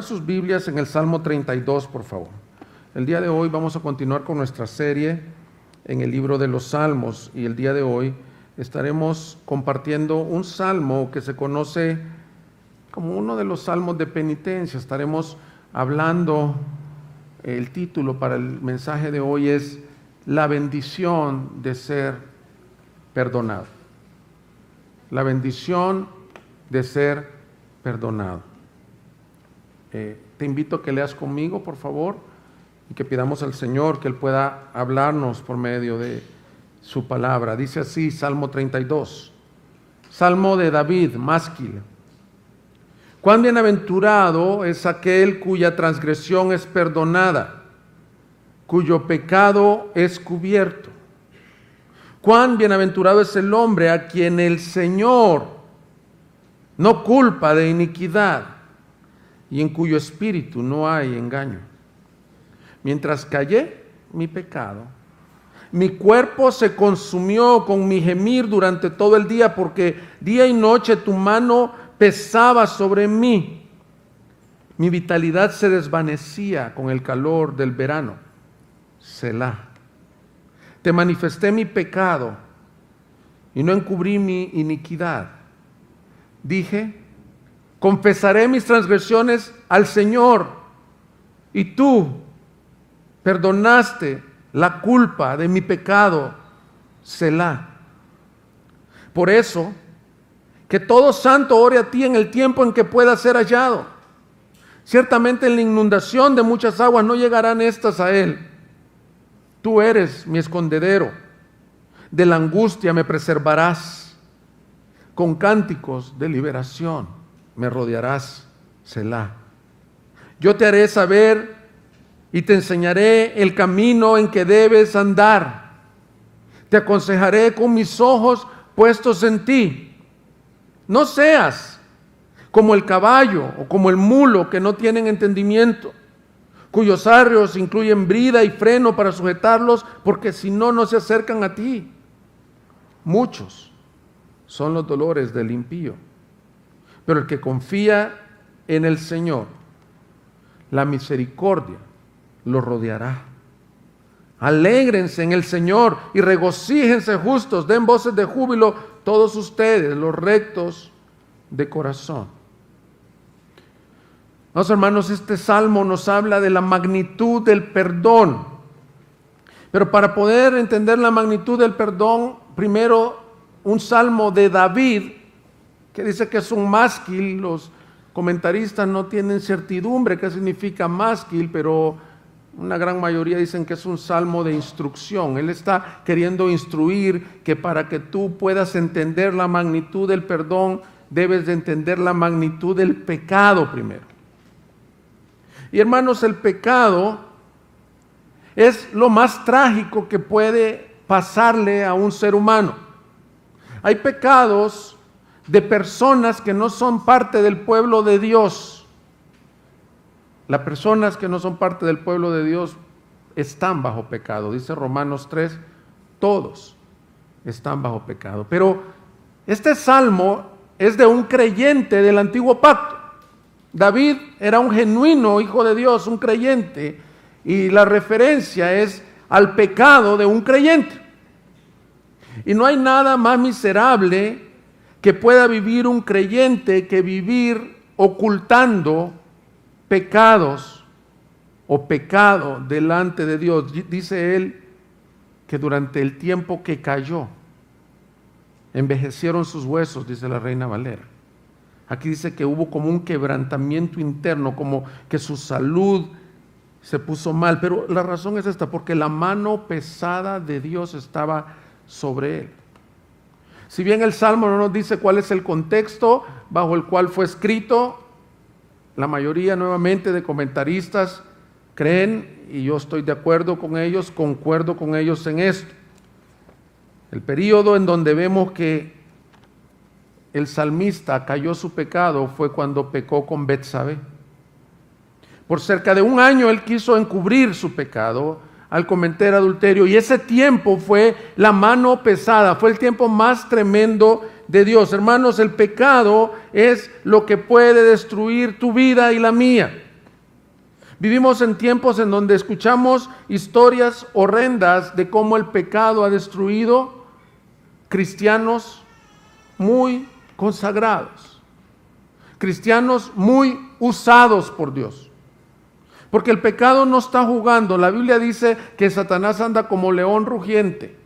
Abra sus Biblias en el Salmo 32, por favor. El día de hoy vamos a continuar con nuestra serie en el libro de los Salmos, y el día de hoy estaremos compartiendo un salmo que se conoce como uno de los salmos de penitencia. Estaremos hablando, el título para el mensaje de hoy es La bendición de ser perdonado. La bendición de ser perdonado. Te invito a que leas conmigo, por favor, y que pidamos al Señor que Él pueda hablarnos por medio de su palabra. Dice así, Salmo 32, Salmo de David, másquil. Cuán bienaventurado es aquel cuya transgresión es perdonada, cuyo pecado es cubierto. Cuán bienaventurado es el hombre a quien el Señor no culpa de iniquidad y en cuyo espíritu no hay engaño. Mientras callé mi pecado, mi cuerpo se consumió con mi gemir durante todo el día, porque día y noche tu mano pesaba sobre mí. Mi vitalidad se desvanecía con el calor del verano. Selah. Te manifesté mi pecado y no encubrí mi iniquidad. Dije, confesaré mis transgresiones al Señor, y tú perdonaste la culpa de mi pecado. Selah. Por eso, que todo santo ore a ti en el tiempo en que pueda ser hallado. Ciertamente en la inundación de muchas aguas no llegarán estas a él. Tú eres mi escondedero, de la angustia me preservarás, con cánticos de liberación me rodearás. Selah. Yo te haré saber y te enseñaré el camino en que debes andar. Te aconsejaré con mis ojos puestos en ti. No seas como el caballo o como el mulo que no tienen entendimiento, cuyos arreos incluyen brida y freno para sujetarlos, porque si no, no se acercan a ti. Muchos son los dolores del impío, pero el que confía en el Señor, la misericordia lo rodeará. Alégrense en el Señor y regocíjense justos, den voces de júbilo todos ustedes, los rectos de corazón. Los hermanos, este salmo nos habla de la magnitud del perdón. Pero para poder entender la magnitud del perdón, primero un salmo de David, que dice que es un másquil. Los comentaristas no tienen certidumbre qué significa másquil, pero una gran mayoría dicen que es un salmo de instrucción. Él está queriendo instruir que para que tú puedas entender la magnitud del perdón, debes de entender la magnitud del pecado primero. Y hermanos, el pecado es lo más trágico que puede pasarle a un ser humano. Hay pecados de personas que no son parte del pueblo de Dios. Las personas que no son parte del pueblo de Dios están bajo pecado. Dice Romanos 3, todos están bajo pecado. Pero este salmo es de un creyente del antiguo pacto. David era un genuino hijo de Dios, un creyente, y la referencia es al pecado de un creyente. Y no hay nada más miserable que pueda vivir un creyente que vivir ocultando pecados o pecado delante de Dios. Dice él que durante el tiempo que cayó, envejecieron sus huesos, dice la Reina Valera. Aquí dice que hubo como un quebrantamiento interno, como que su salud se puso mal. Pero la razón es esta, porque la mano pesada de Dios estaba sobre él. Si bien el Salmo no nos dice cuál es el contexto bajo el cual fue escrito, la mayoría nuevamente de comentaristas creen, y yo estoy de acuerdo con ellos, concuerdo con ellos en esto. El período en donde vemos que el salmista cayó su pecado fue cuando pecó con Betsabé. Por cerca de un año él quiso encubrir su pecado al cometer adulterio, y ese tiempo fue la mano pesada, fue el tiempo más tremendo de Dios. Hermanos, el pecado es lo que puede destruir tu vida y la mía. Vivimos en tiempos en donde escuchamos historias horrendas de cómo el pecado ha destruido cristianos muy consagrados, cristianos muy usados por Dios. Porque el pecado no está jugando. La Biblia dice que Satanás anda como león rugiente,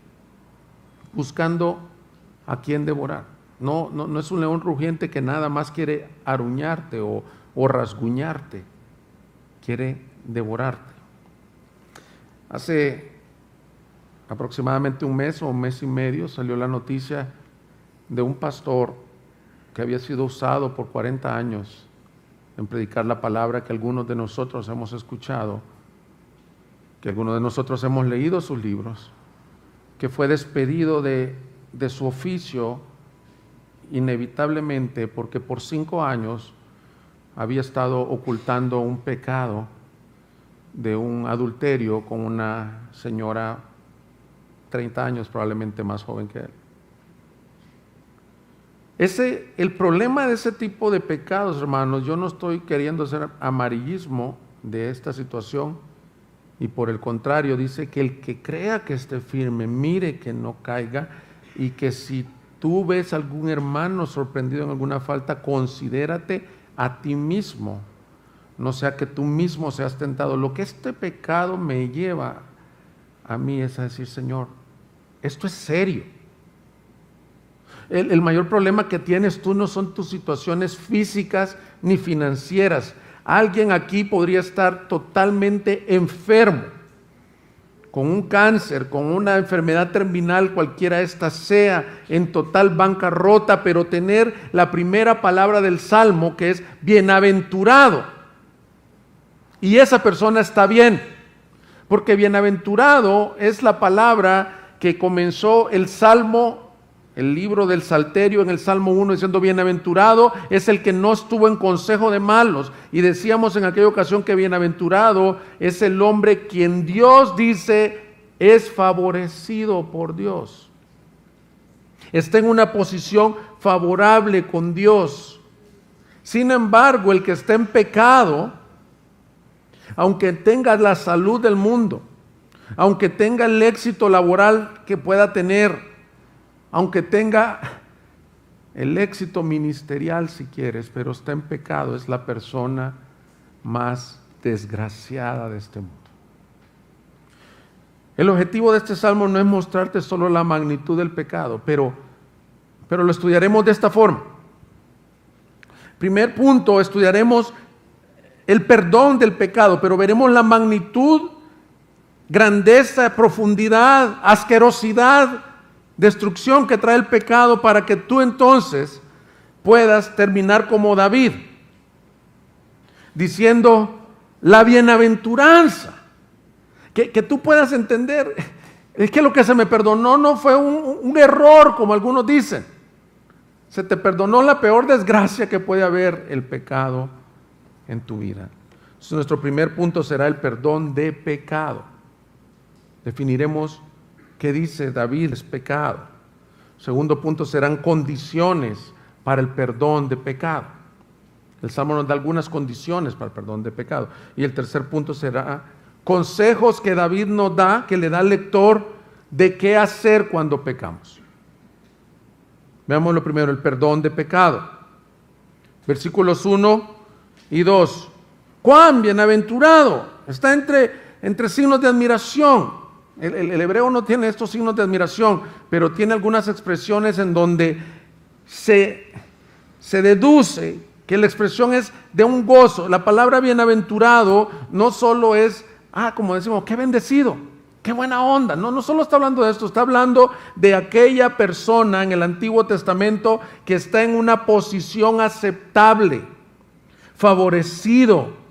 buscando a quien devorar. No es un león rugiente que nada más quiere aruñarte o rasguñarte, quiere devorarte. Hace aproximadamente un mes o un mes y medio salió la noticia de un pastor que había sido usado por 40 años en predicar la palabra, que algunos de nosotros hemos escuchado, que algunos de nosotros hemos leído sus libros, que fue despedido de su oficio inevitablemente porque por 5 años había estado ocultando un pecado de un adulterio con una señora 30 años probablemente más joven que él. El problema de ese tipo de pecados, hermanos, yo no estoy queriendo hacer amarillismo de esta situación, y por el contrario, dice que el que crea que esté firme, mire que no caiga, y que si tú ves algún hermano sorprendido en alguna falta, considérate a ti mismo, no sea que tú mismo seas tentado. Lo que este pecado me lleva a mí es a decir, Señor, esto es serio. El mayor problema que tienes tú no son tus situaciones físicas ni financieras. Alguien aquí podría estar totalmente enfermo, con un cáncer, con una enfermedad terminal, cualquiera esta sea, en total bancarrota, pero tener la primera palabra del Salmo, que es bienaventurado. Y esa persona está bien, porque bienaventurado es la palabra que comenzó el Salmo, el libro del Salterio, en el Salmo 1, diciendo bienaventurado es el que no estuvo en consejo de malos. Y decíamos en aquella ocasión que bienaventurado es el hombre quien Dios dice es favorecido por Dios. Está en una posición favorable con Dios. Sin embargo, el que está en pecado, aunque tenga la salud del mundo, aunque tenga el éxito laboral que pueda tener, aunque tenga el éxito ministerial si quieres, pero está en pecado, es la persona más desgraciada de este mundo. El objetivo de este salmo no es mostrarte solo la magnitud del pecado, pero lo estudiaremos de esta forma. Primer punto, estudiaremos el perdón del pecado, pero veremos la magnitud, grandeza, profundidad, asquerosidad, destrucción que trae el pecado, para que tú entonces puedas terminar como David, diciendo la bienaventuranza, que tú puedas entender, es que lo que se me perdonó no fue un error como algunos dicen, se te perdonó la peor desgracia que puede haber, el pecado en tu vida. Entonces, nuestro primer punto será el perdón de pecado. Definiremos ¿qué dice David es pecado? Segundo punto serán condiciones para el perdón de pecado. El Salmo nos da algunas condiciones para el perdón de pecado. Y el tercer punto será consejos que David nos da, que le da al lector de qué hacer cuando pecamos. Veamos lo primero, el perdón de pecado. Versículos 1 y 2. ¡Cuán bienaventurado! Está entre signos de admiración. El hebreo no tiene estos signos de admiración, pero tiene algunas expresiones en donde se deduce que la expresión es de un gozo. La palabra bienaventurado no solo es, como decimos, qué bendecido, qué buena onda. No solo está hablando de esto, está hablando de aquella persona en el Antiguo Testamento que está en una posición aceptable, favorecido,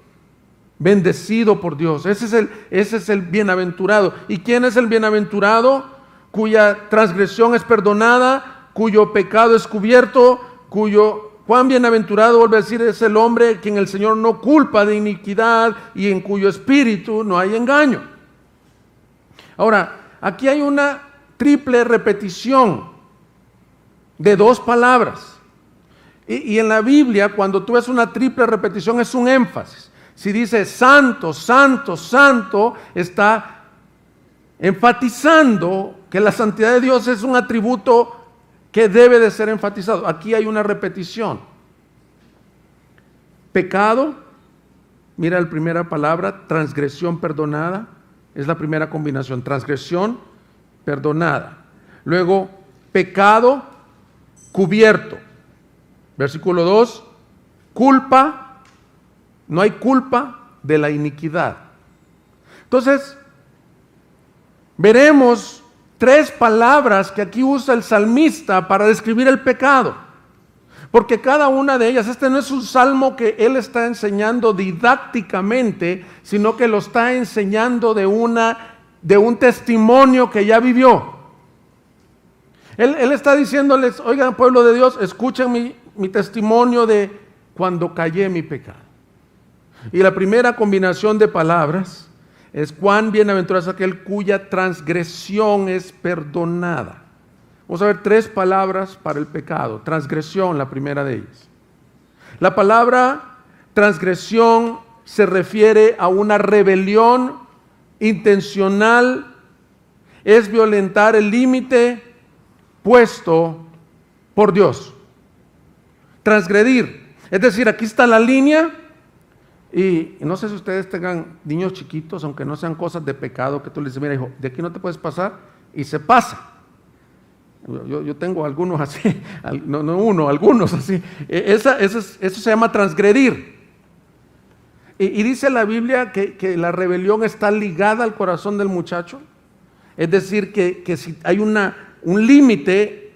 bendecido por Dios. Ese es el bienaventurado. ¿Y quién es el bienaventurado? Cuya transgresión es perdonada, cuyo pecado es cubierto, cuán bienaventurado, vuelve a decir, es el hombre quien el Señor no culpa de iniquidad y en cuyo espíritu no hay engaño. Ahora, aquí hay una triple repetición de dos palabras. Y en la Biblia, cuando tú ves una triple repetición, es un énfasis. Si dice santo, santo, santo, está enfatizando que la santidad de Dios es un atributo que debe de ser enfatizado. Aquí hay una repetición. Pecado, mira la primera palabra, transgresión perdonada, es la primera combinación, transgresión perdonada. Luego, pecado cubierto. Versículo 2, culpa, no hay culpa de la iniquidad. Entonces, veremos 3 palabras que aquí usa el salmista para describir el pecado. Porque cada una de ellas, este no es un salmo que él está enseñando didácticamente, sino que lo está enseñando de un testimonio que ya vivió. Él está diciéndoles, oigan, pueblo de Dios, escuchen mi testimonio de cuando callé mi pecado. Y la primera combinación de palabras es cuán bienaventurado es aquel cuya transgresión es perdonada. Vamos a ver 3 palabras para el pecado. Transgresión, la primera de ellas. La palabra transgresión se refiere a una rebelión intencional, es violentar el límite puesto por Dios. Transgredir, es decir, aquí está la línea y no sé si ustedes tengan niños chiquitos, aunque no sean cosas de pecado, que tú les dices, mira hijo, de aquí no te puedes pasar y se pasa. Yo tengo algunos así, no uno, algunos así. Eso se llama transgredir. Y dice la Biblia que la rebelión está ligada al corazón del muchacho. Es decir, que si hay un límite,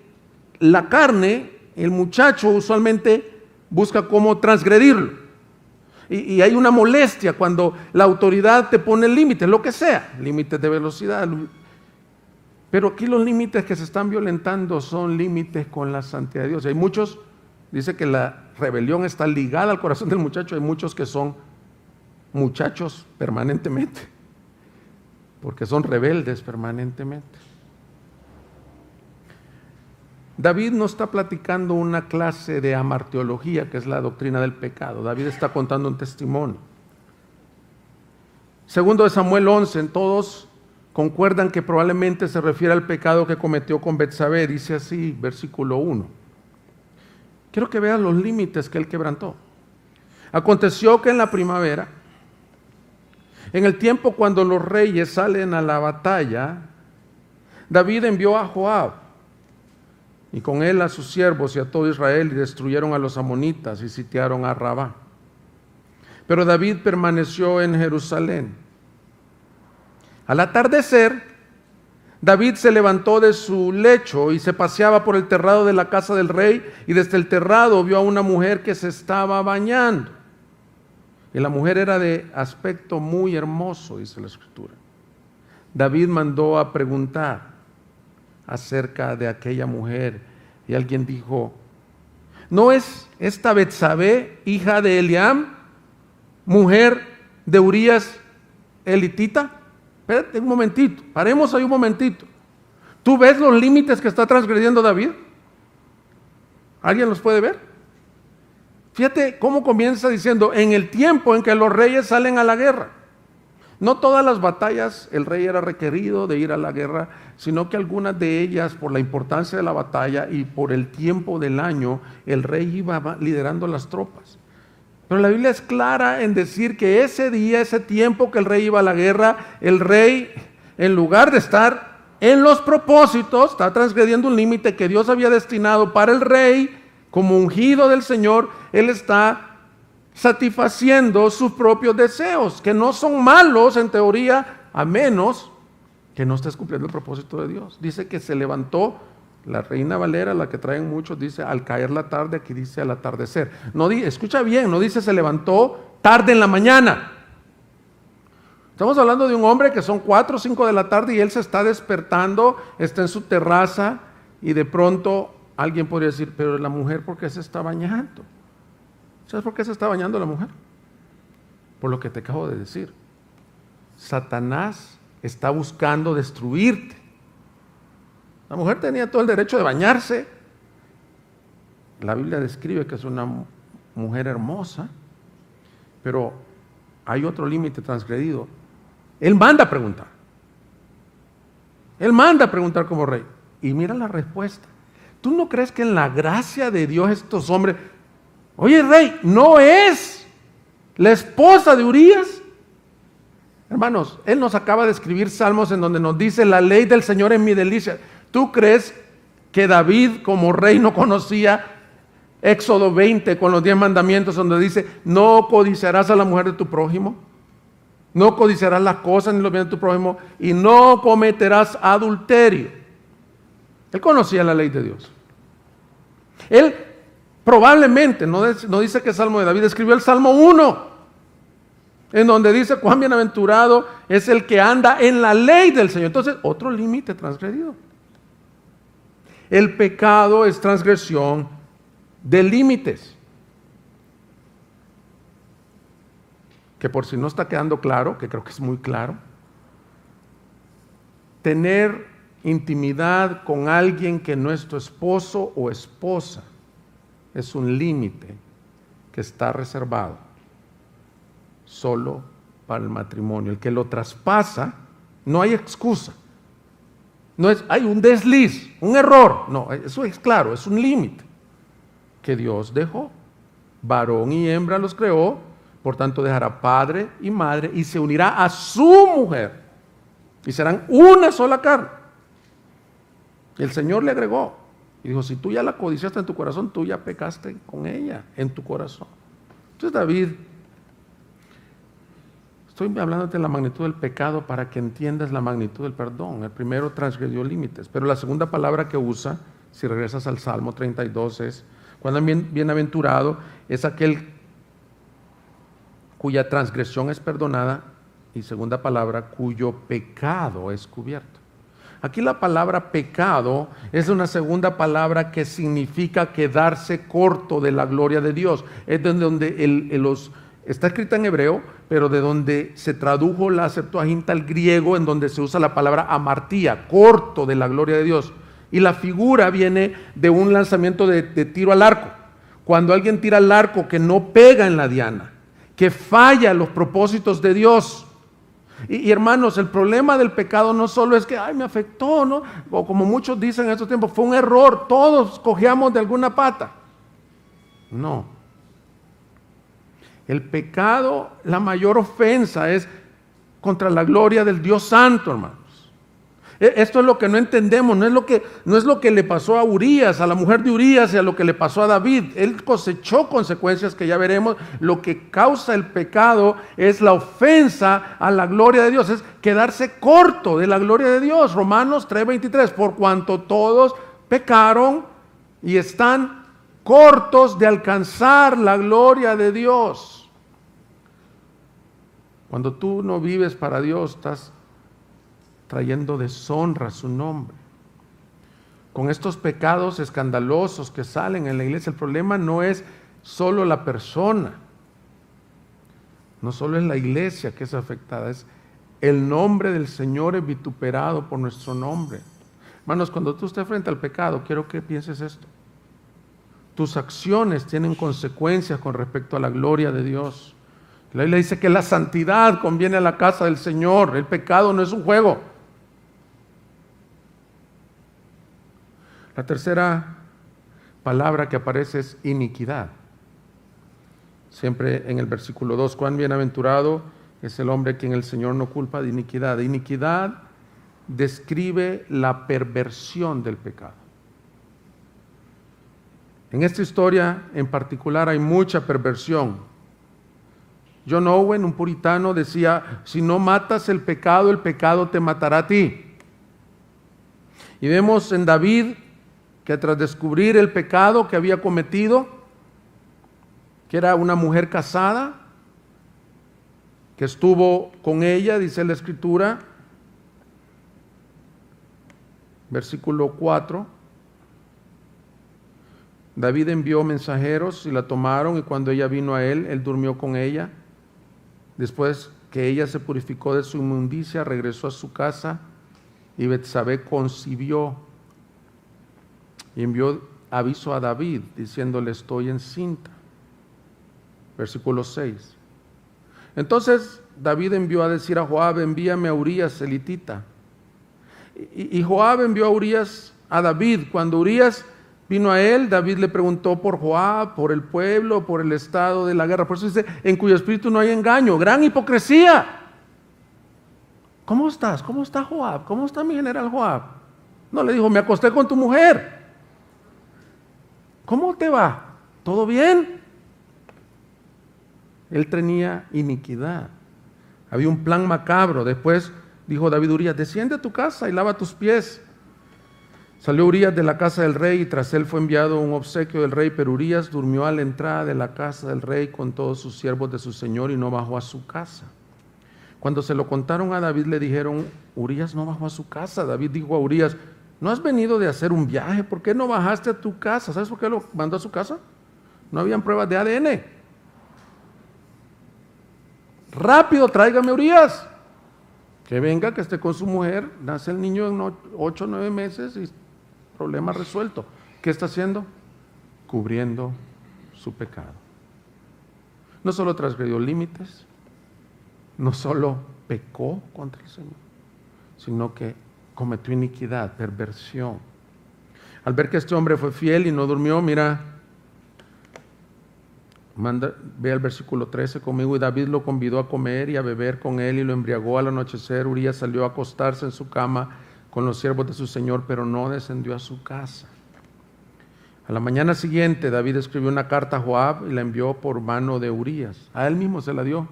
la carne, el muchacho usualmente busca cómo transgredirlo. Y hay una molestia cuando la autoridad te pone límites, lo que sea, límites de velocidad. Pero aquí los límites que se están violentando son límites con la santidad de Dios. Hay muchos, dice que la rebelión está ligada al corazón del muchacho, hay muchos que son muchachos permanentemente, porque son rebeldes permanentemente. David no está platicando una clase de amarteología, que es la doctrina del pecado. David está contando un testimonio. Segundo de Samuel 11, todos concuerdan que probablemente se refiere al pecado que cometió con Betsabé. Dice así, versículo 1. Quiero que vean los límites que él quebrantó. Aconteció que en la primavera, en el tiempo cuando los reyes salen a la batalla, David envió a Joab y con él a sus siervos y a todo Israel, y destruyeron a los amonitas y sitiaron a Rabá. Pero David permaneció en Jerusalén. Al atardecer, David se levantó de su lecho y se paseaba por el terrado de la casa del rey, y desde el terrado vio a una mujer que se estaba bañando. Y la mujer era de aspecto muy hermoso, dice la Escritura. David mandó a preguntar acerca de aquella mujer, y alguien dijo, ¿no es esta Betsabé, hija de Eliam, mujer de Urías elitita? Espérate un momentito, paremos ahí un momentito. ¿Tú ves los límites que está transgrediendo David? ¿Alguien los puede ver? Fíjate cómo comienza diciendo, en el tiempo en que los reyes salen a la guerra. No todas las batallas el rey era requerido de ir a la guerra, sino que algunas de ellas, por la importancia de la batalla y por el tiempo del año, el rey iba liderando las tropas. Pero la Biblia es clara en decir que ese día, ese tiempo que el rey iba a la guerra, el rey, en lugar de estar en los propósitos, está transgrediendo un límite que Dios había destinado para el rey, como ungido del Señor, él está satisfaciendo sus propios deseos, que no son malos en teoría, a menos que no estés cumpliendo el propósito de Dios. Dice que se levantó, la Reina Valera, la que traen muchos, dice al caer la tarde, aquí dice al atardecer. No, escucha bien, no dice se levantó tarde en la mañana. Estamos hablando de un hombre que son 4 o 5 de la tarde y él se está despertando, está en su terraza y de pronto alguien podría decir, pero la mujer, ¿por qué se está bañando? ¿Sabes por qué se está bañando la mujer? Por lo que te acabo de decir. Satanás está buscando destruirte. La mujer tenía todo el derecho de bañarse. La Biblia describe que es una mujer hermosa, pero hay otro límite transgredido. Él manda a preguntar. Él manda a preguntar como rey. Y mira la respuesta. ¿Tú no crees que en la gracia de Dios estos hombres, oye rey, no es la esposa de Urías? Hermanos, él nos acaba de escribir salmos en donde nos dice: la ley del Señor es mi delicia. ¿Tú crees que David como rey no conocía Éxodo 20 con los 10 mandamientos, donde dice: no codiciarás a la mujer de tu prójimo, no codiciarás las cosas ni los bienes de tu prójimo, y no cometerás adulterio? Él conocía la ley de Dios. Él probablemente, no dice que es Salmo de David, escribió el Salmo 1, en donde dice: cuán bienaventurado es el que anda en la ley del Señor. Entonces, otro límite transgredido. El pecado es transgresión de límites. Que por si no está quedando claro, que creo que es muy claro, tener intimidad con alguien que no es tu esposo o esposa es un límite que está reservado solo para el matrimonio. El que lo traspasa, no hay excusa. No es, hay un desliz, un error. No, eso es claro, es un límite que Dios dejó. Varón y hembra los creó, por tanto dejará padre y madre y se unirá a su mujer y serán una sola carne. El Señor le agregó y dijo: si tú ya la codiciaste en tu corazón, tú ya pecaste con ella en tu corazón. Entonces David, estoy hablándote de la magnitud del pecado para que entiendas la magnitud del perdón. El primero transgredió límites, pero la segunda palabra que usa, si regresas al Salmo 32, es: cuando bienaventurado es aquel cuya transgresión es perdonada, y segunda palabra, cuyo pecado es cubierto. Aquí la palabra pecado es una segunda palabra que significa quedarse corto de la gloria de Dios. Es de donde está escrita en hebreo, pero de donde se tradujo la Septuaginta al griego, en donde se usa la palabra amartía, corto de la gloria de Dios. Y la figura viene de un lanzamiento de tiro al arco. Cuando alguien tira al arco que no pega en la diana, que falla los propósitos de Dios. Y hermanos, el problema del pecado no solo es que, ay, me afectó, ¿no? O como muchos dicen en estos tiempos, fue un error, todos cojeamos de alguna pata. No. El pecado, la mayor ofensa es contra la gloria del Dios Santo, hermanos. Esto es lo que no entendemos, no es lo que le pasó a Urías, a la mujer de Urías, y a lo que le pasó a David. Él cosechó consecuencias que ya veremos. Lo que causa el pecado es la ofensa a la gloria de Dios, es quedarse corto de la gloria de Dios. Romanos 3:23, por cuanto todos pecaron y están cortos de alcanzar la gloria de Dios. Cuando tú no vives para Dios, estás trayendo deshonra a su nombre. Con estos pecados escandalosos que salen en la iglesia, el problema no es solo la persona, no solo es la iglesia que es afectada, es el nombre del Señor es vituperado por nuestro nombre. Hermanos, cuando tú estés frente al pecado, quiero que pienses esto: tus acciones tienen consecuencias con respecto a la gloria de Dios. La Biblia dice que la santidad conviene a la casa del Señor. El pecado no es un juego. La tercera palabra que aparece es iniquidad. Siempre en el versículo 2, cuán bienaventurado es el hombre quien el Señor no culpa de iniquidad. Iniquidad describe la perversión del pecado. En esta historia en particular hay mucha perversión. John Owen, un puritano, decía: si no matas el pecado te matará a ti. Y vemos en David que tras descubrir el pecado que había cometido, que era una mujer casada, que estuvo con ella, dice la Escritura, versículo 4, David envió mensajeros y la tomaron, y cuando ella vino a él durmió con ella. Después que ella se purificó de su inmundicia, regresó a su casa, y Betsabé concibió y envió aviso a David diciéndole: estoy encinta. Versículo 6. Entonces David envió a decir a Joab: envíame a Urías el hitita. Y Joab envió a Urías a David. Cuando Urías vino a él, David le preguntó por Joab, por el pueblo, por el estado de la guerra. Por eso dice: en cuyo espíritu no hay engaño. Gran hipocresía. ¿Cómo estás? ¿Cómo está Joab? ¿Cómo está mi general Joab? No, le dijo: me acosté con tu mujer. ¿Cómo te va? ¿Todo bien? Él tenía iniquidad. Había un plan macabro. Después dijo David a Urías: desciende a tu casa y lava tus pies. Salió Urías de la casa del rey y tras él fue enviado un obsequio del rey, pero Urías durmió a la entrada de la casa del rey con todos sus siervos de su señor y no bajó a su casa. Cuando se lo contaron a David, le dijeron: Urías no bajó a su casa. David dijo a Urías: ¿no has venido de hacer un viaje? ¿Por qué no bajaste a tu casa? ¿Sabes por qué lo mandó a su casa? No habían pruebas de ADN. Rápido, tráigame a Urías. Que venga, que esté con su mujer. Nace el niño en 8 o 9 meses y problema resuelto. ¿Qué está haciendo? Cubriendo su pecado. No solo transgredió límites, no solo pecó contra el Señor, sino que cometió iniquidad, perversión. Al ver que este hombre fue fiel y no durmió, mira, ve al versículo 13 conmigo. Y David lo convidó a comer y a beber con él y lo embriagó. Al anochecer, Urías salió a acostarse en su cama con los siervos de su señor, pero no descendió a su casa. A la mañana siguiente, David escribió una carta a Joab y la envió por mano de Urías. A él mismo se la dio.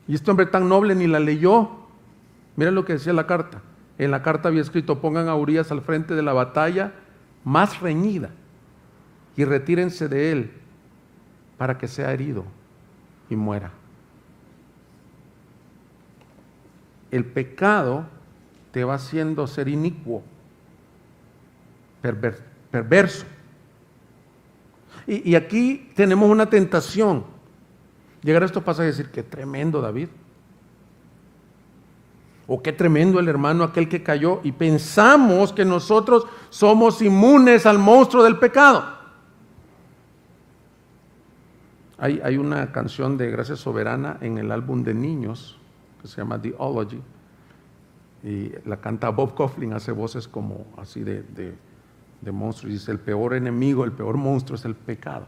Y este hombre tan noble ni la leyó. Miren lo que decía la carta. En la carta había escrito: pongan a Urías al frente de la batalla más reñida y retírense de él para que sea herido y muera. El pecado te va haciendo ser inicuo, perverso. Y aquí tenemos una tentación. Llegar a estos pasajes y decir: qué tremendo David. O qué tremendo el hermano aquel que cayó. Y pensamos que nosotros somos inmunes al monstruo del pecado. Hay una canción de Gracia Soberana en el álbum de niños que se llama Theology. Y la canta Bob Kauflin, hace voces como así de monstruos. Y dice: el peor enemigo, el peor monstruo es el pecado.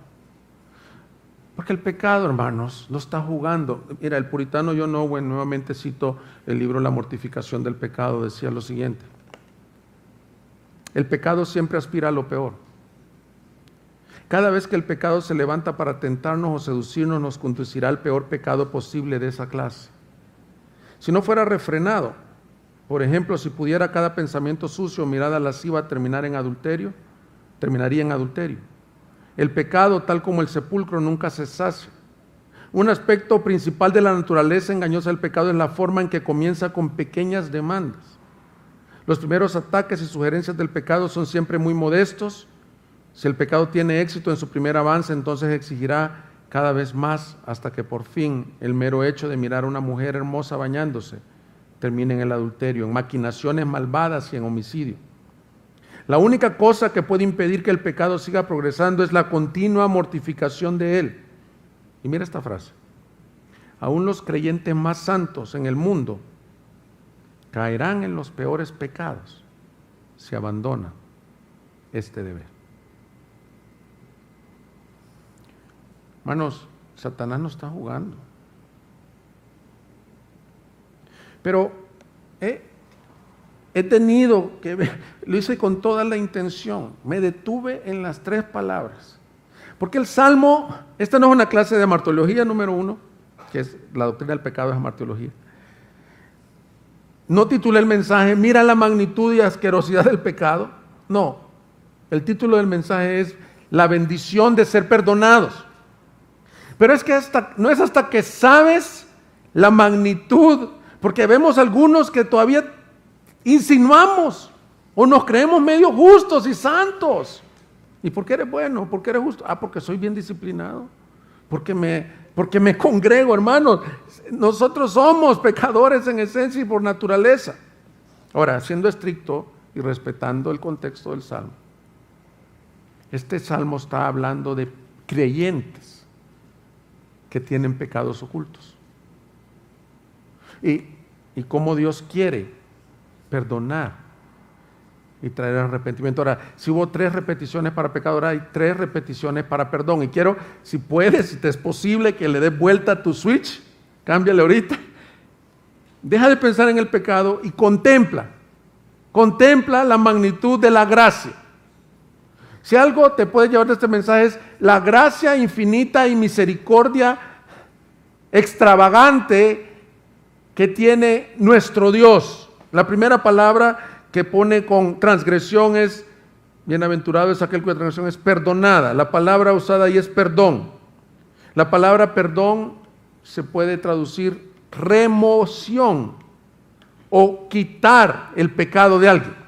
Porque el pecado, hermanos, no está jugando. Mira, el puritano John Owen, nuevamente cito el libro La mortificación del pecado, decía lo siguiente: el pecado siempre aspira a lo peor. Cada vez que el pecado se levanta para tentarnos o seducirnos, nos conducirá al peor pecado posible de esa clase. Si no fuera refrenado, por ejemplo, si pudiera cada pensamiento sucio o mirada lasciva terminaría en adulterio. El pecado, tal como el sepulcro, nunca se sacia. Un aspecto principal de la naturaleza engañosa del pecado es la forma en que comienza con pequeñas demandas. Los primeros ataques y sugerencias del pecado son siempre muy modestos. Si el pecado tiene éxito en su primer avance, entonces exigirá cada vez más hasta que por fin el mero hecho de mirar a una mujer hermosa bañándose termine en el adulterio, en maquinaciones malvadas y en homicidio. La única cosa que puede impedir que el pecado siga progresando es la continua mortificación de él. Y mira esta frase: aún los creyentes más santos en el mundo caerán en los peores pecados si abandonan este deber. Hermanos, Satanás no está jugando. Pero he tenido que ver, lo hice con toda la intención, me detuve en las 3 palabras. Porque el Salmo, esta no es una clase de martología número 1, que es la doctrina del pecado, es martología. No titulé el mensaje: mira la magnitud y asquerosidad del pecado. No, el título del mensaje es: la bendición de ser perdonados. Pero es que no es hasta que sabes la magnitud, porque vemos algunos que todavía insinuamos o nos creemos medio justos y santos. ¿Y por qué eres bueno? ¿Por qué eres justo? Porque soy bien disciplinado, porque me congrego, hermanos. Nosotros somos pecadores en esencia y por naturaleza. Ahora, siendo estricto y respetando el contexto del Salmo, este Salmo está hablando de creyentes que tienen pecados ocultos. y cómo Dios quiere perdonar y traer arrepentimiento. Ahora, si hubo 3 repeticiones para pecado, ahora hay 3 repeticiones para perdón. Y quiero, si puedes, si te es posible, que le des vuelta a tu switch, cámbiale ahorita. Deja de pensar en el pecado y contempla la magnitud de la gracia. Si algo te puede llevar de este mensaje es la gracia infinita y misericordia extravagante que tiene nuestro Dios. La primera palabra que pone con transgresión es, bienaventurado es aquel cuya transgresión es perdonada. La palabra usada ahí es perdón. La palabra perdón se puede traducir remoción o quitar el pecado de alguien.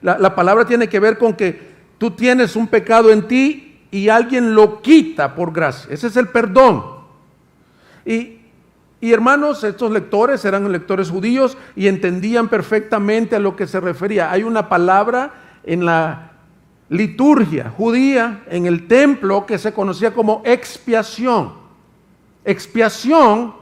La palabra tiene que ver con que tú tienes un pecado en ti y alguien lo quita por gracia. Ese es el perdón. Y hermanos, estos lectores eran lectores judíos y entendían perfectamente a lo que se refería. Hay una palabra en la liturgia judía, en el templo, que se conocía como expiación. Expiación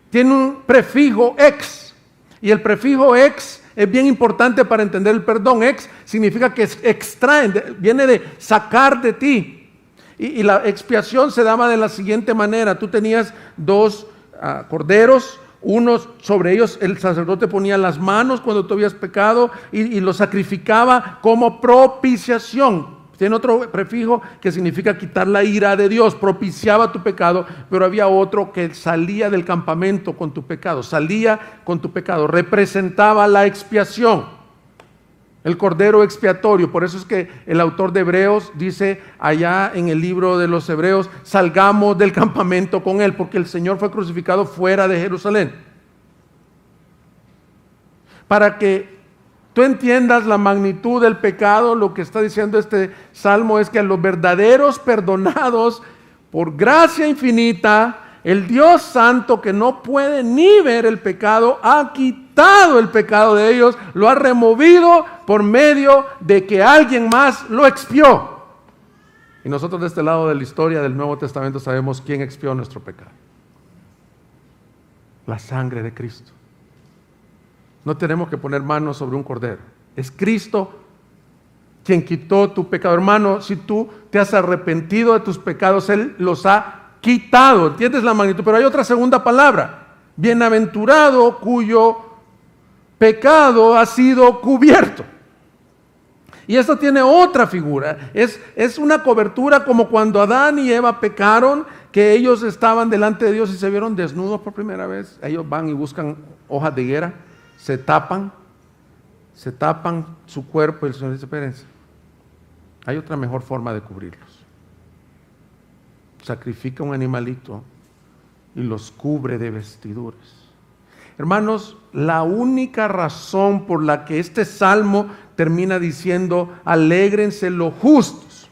tiene un prefijo ex, y el prefijo ex es bien importante para entender el perdón. Ex significa que extraen, viene de sacar de ti. Y la expiación se daba de la siguiente manera: tú tenías 2 corderos, unos sobre ellos el sacerdote ponía las manos cuando tú habías pecado y los sacrificaba como propiciación. Tiene otro prefijo que significa quitar la ira de Dios, propiciaba tu pecado, pero había otro que salía del campamento con tu pecado, representaba la expiación. El cordero expiatorio. Por eso es que el autor de Hebreos dice allá en el libro de los Hebreos: salgamos del campamento con él, porque el Señor fue crucificado fuera de Jerusalén. Para que tú entiendas la magnitud del pecado, lo que está diciendo este salmo es que a los verdaderos perdonados por gracia infinita, el Dios santo, que no puede ni ver el pecado, ha quitado el pecado de ellos, lo ha removido por medio de que alguien más lo expió. Y nosotros de este lado de la historia del Nuevo Testamento sabemos quién expió nuestro pecado: la sangre de Cristo. No tenemos que poner manos sobre un cordero, es Cristo quien quitó tu pecado. Hermano, si tú te has arrepentido de tus pecados, Él los ha quitado. ¿Entiendes la magnitud? Pero hay otra segunda palabra: bienaventurado cuyo pecado ha sido cubierto. Y esto tiene otra figura. Es una cobertura como cuando Adán y Eva pecaron, que ellos estaban delante de Dios y se vieron desnudos por primera vez. Ellos van y buscan hojas de higuera, se tapan su cuerpo, y el Señor dice: espérense, hay otra mejor forma de cubrirlos. Sacrifica un animalito y los cubre de vestiduras. Hermanos, la única razón por la que este salmo termina diciendo alégrense los justos,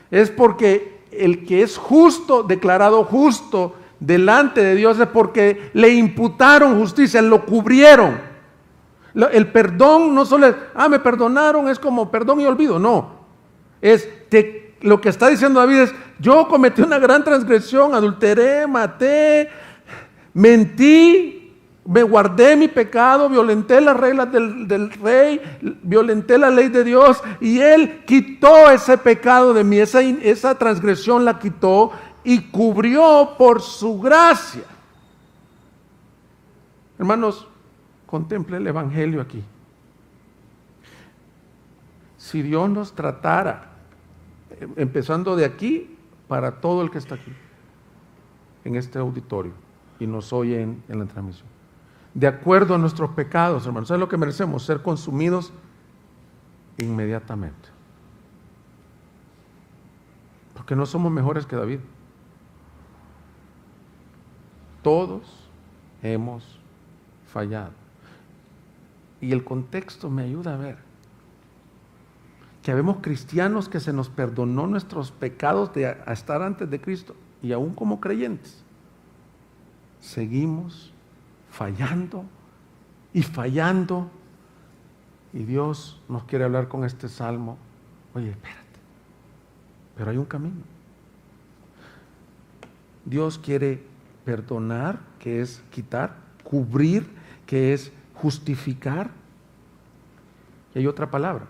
es porque el que es justo, declarado justo delante de Dios, es porque le imputaron justicia, lo cubrieron. El perdón no solo es, me perdonaron, es como perdón y olvido. No, lo que está diciendo David es: yo cometí una gran transgresión, adulteré, maté, mentí, me guardé mi pecado, violenté las reglas del rey, violenté la ley de Dios, y Él quitó ese pecado de mí, esa transgresión la quitó y cubrió por su gracia. Hermanos, contemple el Evangelio aquí. Si Dios nos tratara, empezando de aquí para todo el que está aquí en este auditorio y nos oye en la transmisión, de acuerdo a nuestros pecados, hermanos, ¿sabes lo que merecemos? Ser consumidos inmediatamente, porque no somos mejores que David. Todos hemos fallado, y el contexto me ayuda a ver que habemos cristianos que se nos perdonó nuestros pecados de estar antes de Cristo, y aún como creyentes seguimos fallando, y Dios nos quiere hablar con este salmo: oye, espérate, pero hay un camino. Dios quiere perdonar, que es quitar, cubrir, que es justificar. Y hay otra palabra,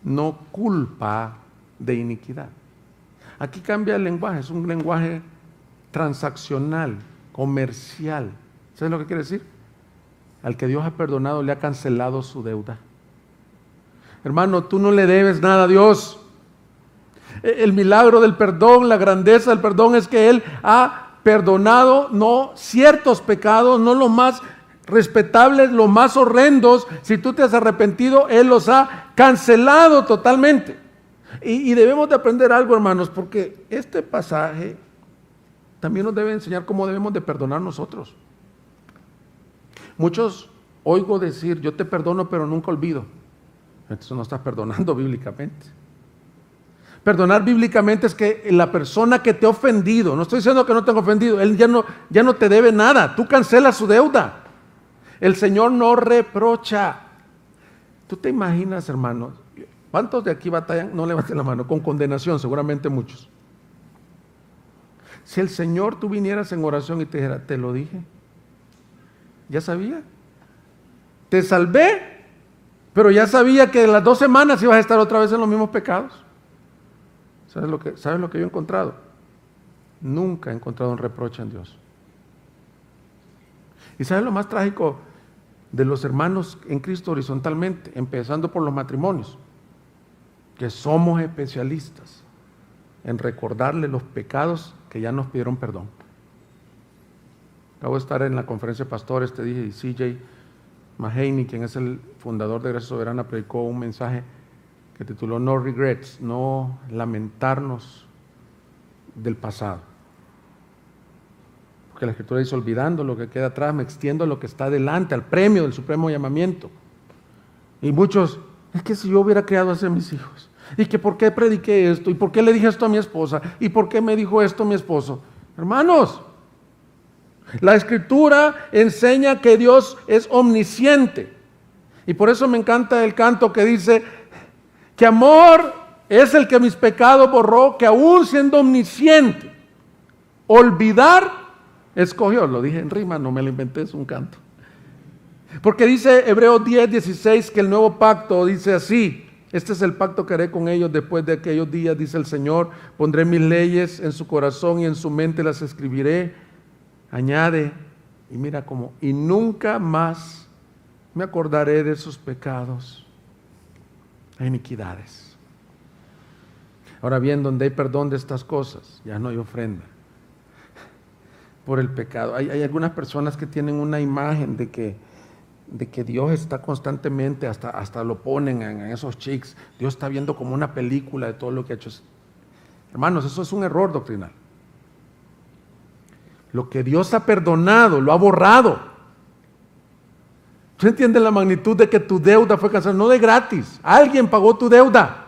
no culpa de iniquidad. Aquí cambia el lenguaje, es un lenguaje transaccional, comercial. ¿Sabes lo que quiere decir? Al que Dios ha perdonado le ha cancelado su deuda. Hermano, tú no le debes nada a Dios. El milagro del perdón, la grandeza del perdón es que Él ha perdonado no ciertos pecados, no los más respetables, los más horrendos. Si tú te has arrepentido, Él los ha cancelado totalmente. Y debemos de aprender algo, hermanos, porque este pasaje también nos debe enseñar cómo debemos de perdonar nosotros. Muchos oigo decir, yo te perdono pero nunca olvido. Entonces no estás perdonando bíblicamente. Perdonar bíblicamente es que la persona que te ha ofendido, no estoy diciendo que no te ha ofendido, él ya no te debe nada, tú cancelas su deuda. El Señor no reprocha. ¿Tú te imaginas, hermanos? ¿Cuántos de aquí batallan? No levanten la mano, con condenación, seguramente muchos. Si el Señor tú vinieras en oración y te dijera, te lo dije, ya sabía, te salvé, pero ya sabía que en las 2 semanas ibas a estar otra vez en los mismos pecados. ¿Sabes lo que yo he encontrado? Nunca he encontrado un reproche en Dios. ¿Y sabes lo más trágico de los hermanos en Cristo horizontalmente? Empezando por los matrimonios, que somos especialistas en recordarle los pecados que ya nos pidieron perdón. Acabo de estar en la conferencia de pastores, te dije, y CJ Mahaney, quien es el fundador de Gracia Soberana, predicó un mensaje que tituló No Regrets, no lamentarnos del pasado. Porque la Escritura dice, olvidando lo que queda atrás, me extiendo a lo que está delante, al premio del supremo llamamiento. Y muchos, es que si yo hubiera criado así a mis hijos, y que por qué prediqué esto, y por qué le dije esto a mi esposa, y por qué me dijo esto mi esposo. Hermanos, la Escritura enseña que Dios es omnisciente. Y por eso me encanta el canto que dice que amor es el que mis pecados borró, que aún siendo omnisciente, olvidar escogió. Lo dije en rima, no me lo inventé, es un canto. Porque dice Hebreos 10:16 que el nuevo pacto dice así: este es el pacto que haré con ellos después de aquellos días, dice el Señor, pondré mis leyes en su corazón y en su mente las escribiré. Añade, y mira cómo, y nunca más me acordaré de sus pecados e iniquidades. Ahora bien, donde hay perdón de estas cosas, ya no hay ofrenda por el pecado. Hay algunas personas que tienen una imagen de que Dios está constantemente, hasta lo ponen en esos chics, Dios está viendo como una película de todo lo que ha hecho. Hermanos, eso es un error doctrinal. Lo que Dios ha perdonado, lo ha borrado. ¿Tú entiendes la magnitud de que tu deuda fue cancelada? No de gratis, alguien pagó tu deuda.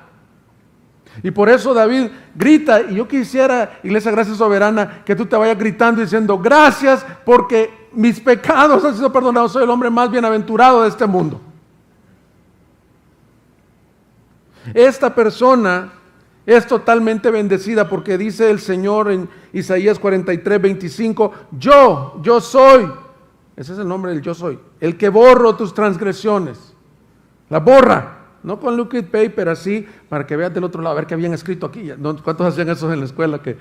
Y por eso David grita, y yo quisiera, Iglesia Gracia Soberana, que tú te vayas gritando y diciendo, gracias porque mis pecados han sido perdonados, soy el hombre más bienaventurado de este mundo. Esta persona es totalmente bendecida porque dice el Señor en Isaías 43:25, yo soy, ese es el nombre del yo soy, el que borro tus transgresiones, la borra. No con liquid paper así, para que veas del otro lado, a ver qué habían escrito aquí. ¿Cuántos hacían eso en la escuela? Que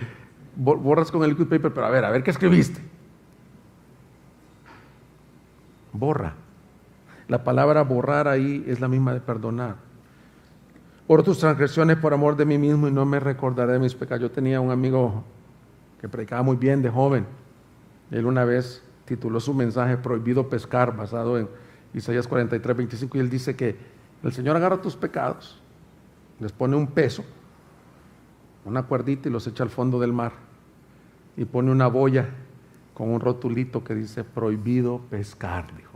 borras con el liquid paper, pero a ver qué escribiste. Borra. La palabra borrar ahí es la misma de perdonar. Por tus transgresiones, por amor de mí mismo, y no me recordaré de mis pecados. Yo tenía un amigo que predicaba muy bien de joven. Él una vez tituló su mensaje Prohibido pescar, basado en Isaías 43:25, y él dice que el Señor agarra tus pecados, les pone un peso, una cuerdita y los echa al fondo del mar. Y pone una boya con un rotulito que dice prohibido pescar, dijo.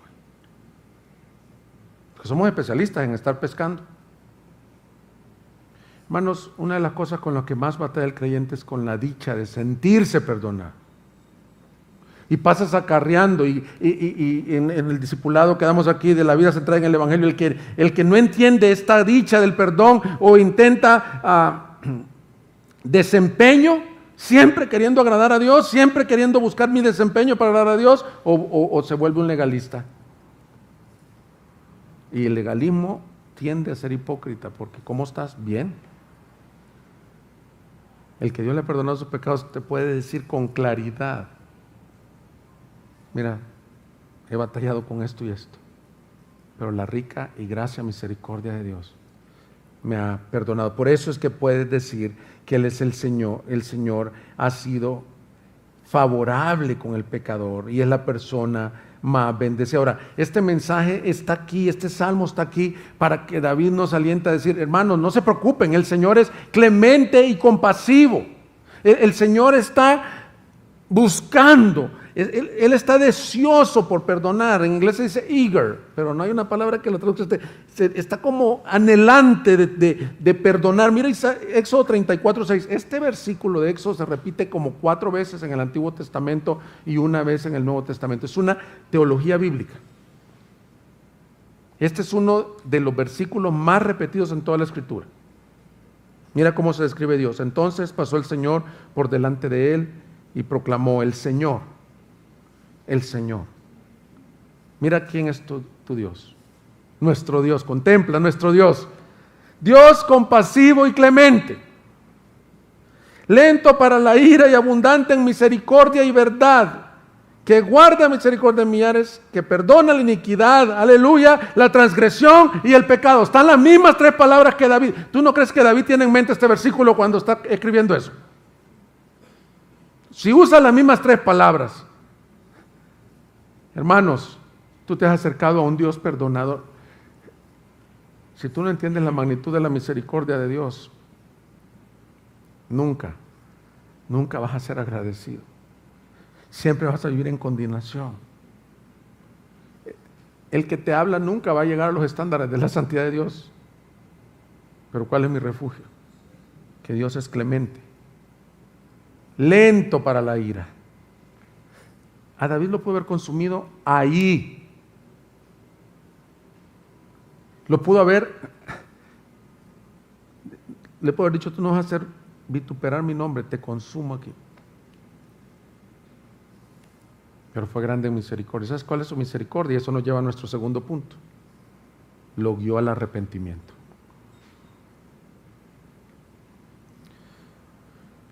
Porque somos especialistas en estar pescando. Hermanos, una de las cosas con las que más batalla el creyente es con la dicha de sentirse perdonado. Y pasas acarreando y en el discipulado que damos aquí de la vida centrada en el Evangelio, el que no entiende esta dicha del perdón o intenta desempeño, siempre queriendo agradar a Dios, siempre queriendo buscar mi desempeño para agradar a Dios, o se vuelve un legalista. Y el legalismo tiende a ser hipócrita, porque ¿cómo estás? Bien. El que Dios le ha perdonado sus pecados te puede decir con claridad: mira, he batallado con esto y esto, pero la rica y gracia misericordia de Dios me ha perdonado. Por eso es que puedes decir que Él es el Señor. El Señor ha sido favorable con el pecador y es la persona más bendecida. Ahora, este mensaje está aquí, este salmo está aquí para que David nos aliente a decir: hermanos, no se preocupen, el Señor es clemente y compasivo. El Señor está buscando, Él está deseoso por perdonar. En inglés se dice eager, pero no hay una palabra que lo traduzca. Está como anhelante de perdonar. Mira Éxodo 34:6. Este versículo de Éxodo se repite como 4 veces en el Antiguo Testamento y una vez en el Nuevo Testamento. Es una teología bíblica. Este es uno de los versículos más repetidos en toda la Escritura. Mira cómo se describe Dios. Entonces pasó el Señor por delante de él y proclamó: el Señor, el Señor. Mira quién es tu Dios. Nuestro Dios, contempla nuestro Dios. Dios compasivo y clemente, lento para la ira y abundante en misericordia y verdad, que guarda misericordia en millares, que perdona la iniquidad, aleluya, la transgresión y el pecado. Están las mismas 3 palabras que David. ¿Tú no crees que David tiene en mente este versículo cuando está escribiendo eso? Si usa las mismas 3 palabras, hermanos, tú te has acercado a un Dios perdonador. Si tú no entiendes la magnitud de la misericordia de Dios, nunca vas a ser agradecido. Siempre vas a vivir en condenación. El que te habla nunca va a llegar a los estándares de la santidad de Dios. Pero ¿cuál es mi refugio? Que Dios es clemente, lento para la ira. A David lo pudo haber consumido ahí. Lo pudo haber, le pudo haber dicho: tú no vas a hacer vituperar mi nombre, te consumo aquí. Pero fue grande en misericordia. ¿Sabes cuál es su misericordia? Y eso nos lleva a nuestro segundo punto. Lo guió al arrepentimiento.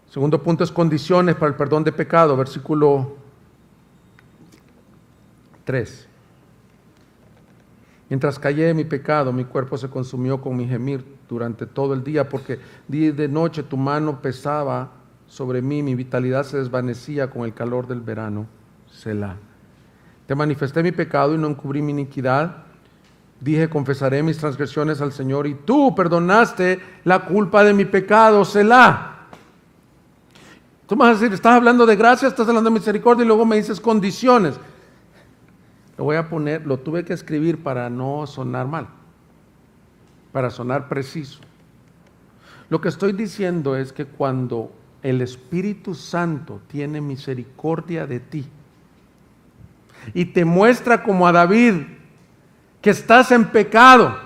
Segundo punto es condiciones para el perdón de pecado. Versículo 3. Mientras callé mi pecado, mi cuerpo se consumió con mi gemir durante todo el día, porque día y de noche tu mano pesaba sobre mí, mi vitalidad se desvanecía con el calor del verano. Selah. Te manifesté mi pecado y no encubrí mi iniquidad. Dije: confesaré mis transgresiones al Señor, y tú perdonaste la culpa de mi pecado. Selah. Tú me vas a decir: estás hablando de gracia, estás hablando de misericordia, y luego me dices condiciones. Lo voy a poner, lo tuve que escribir para no sonar mal, para sonar preciso. Lo que estoy diciendo es que cuando el Espíritu Santo tiene misericordia de ti y te muestra, como a David, que estás en pecado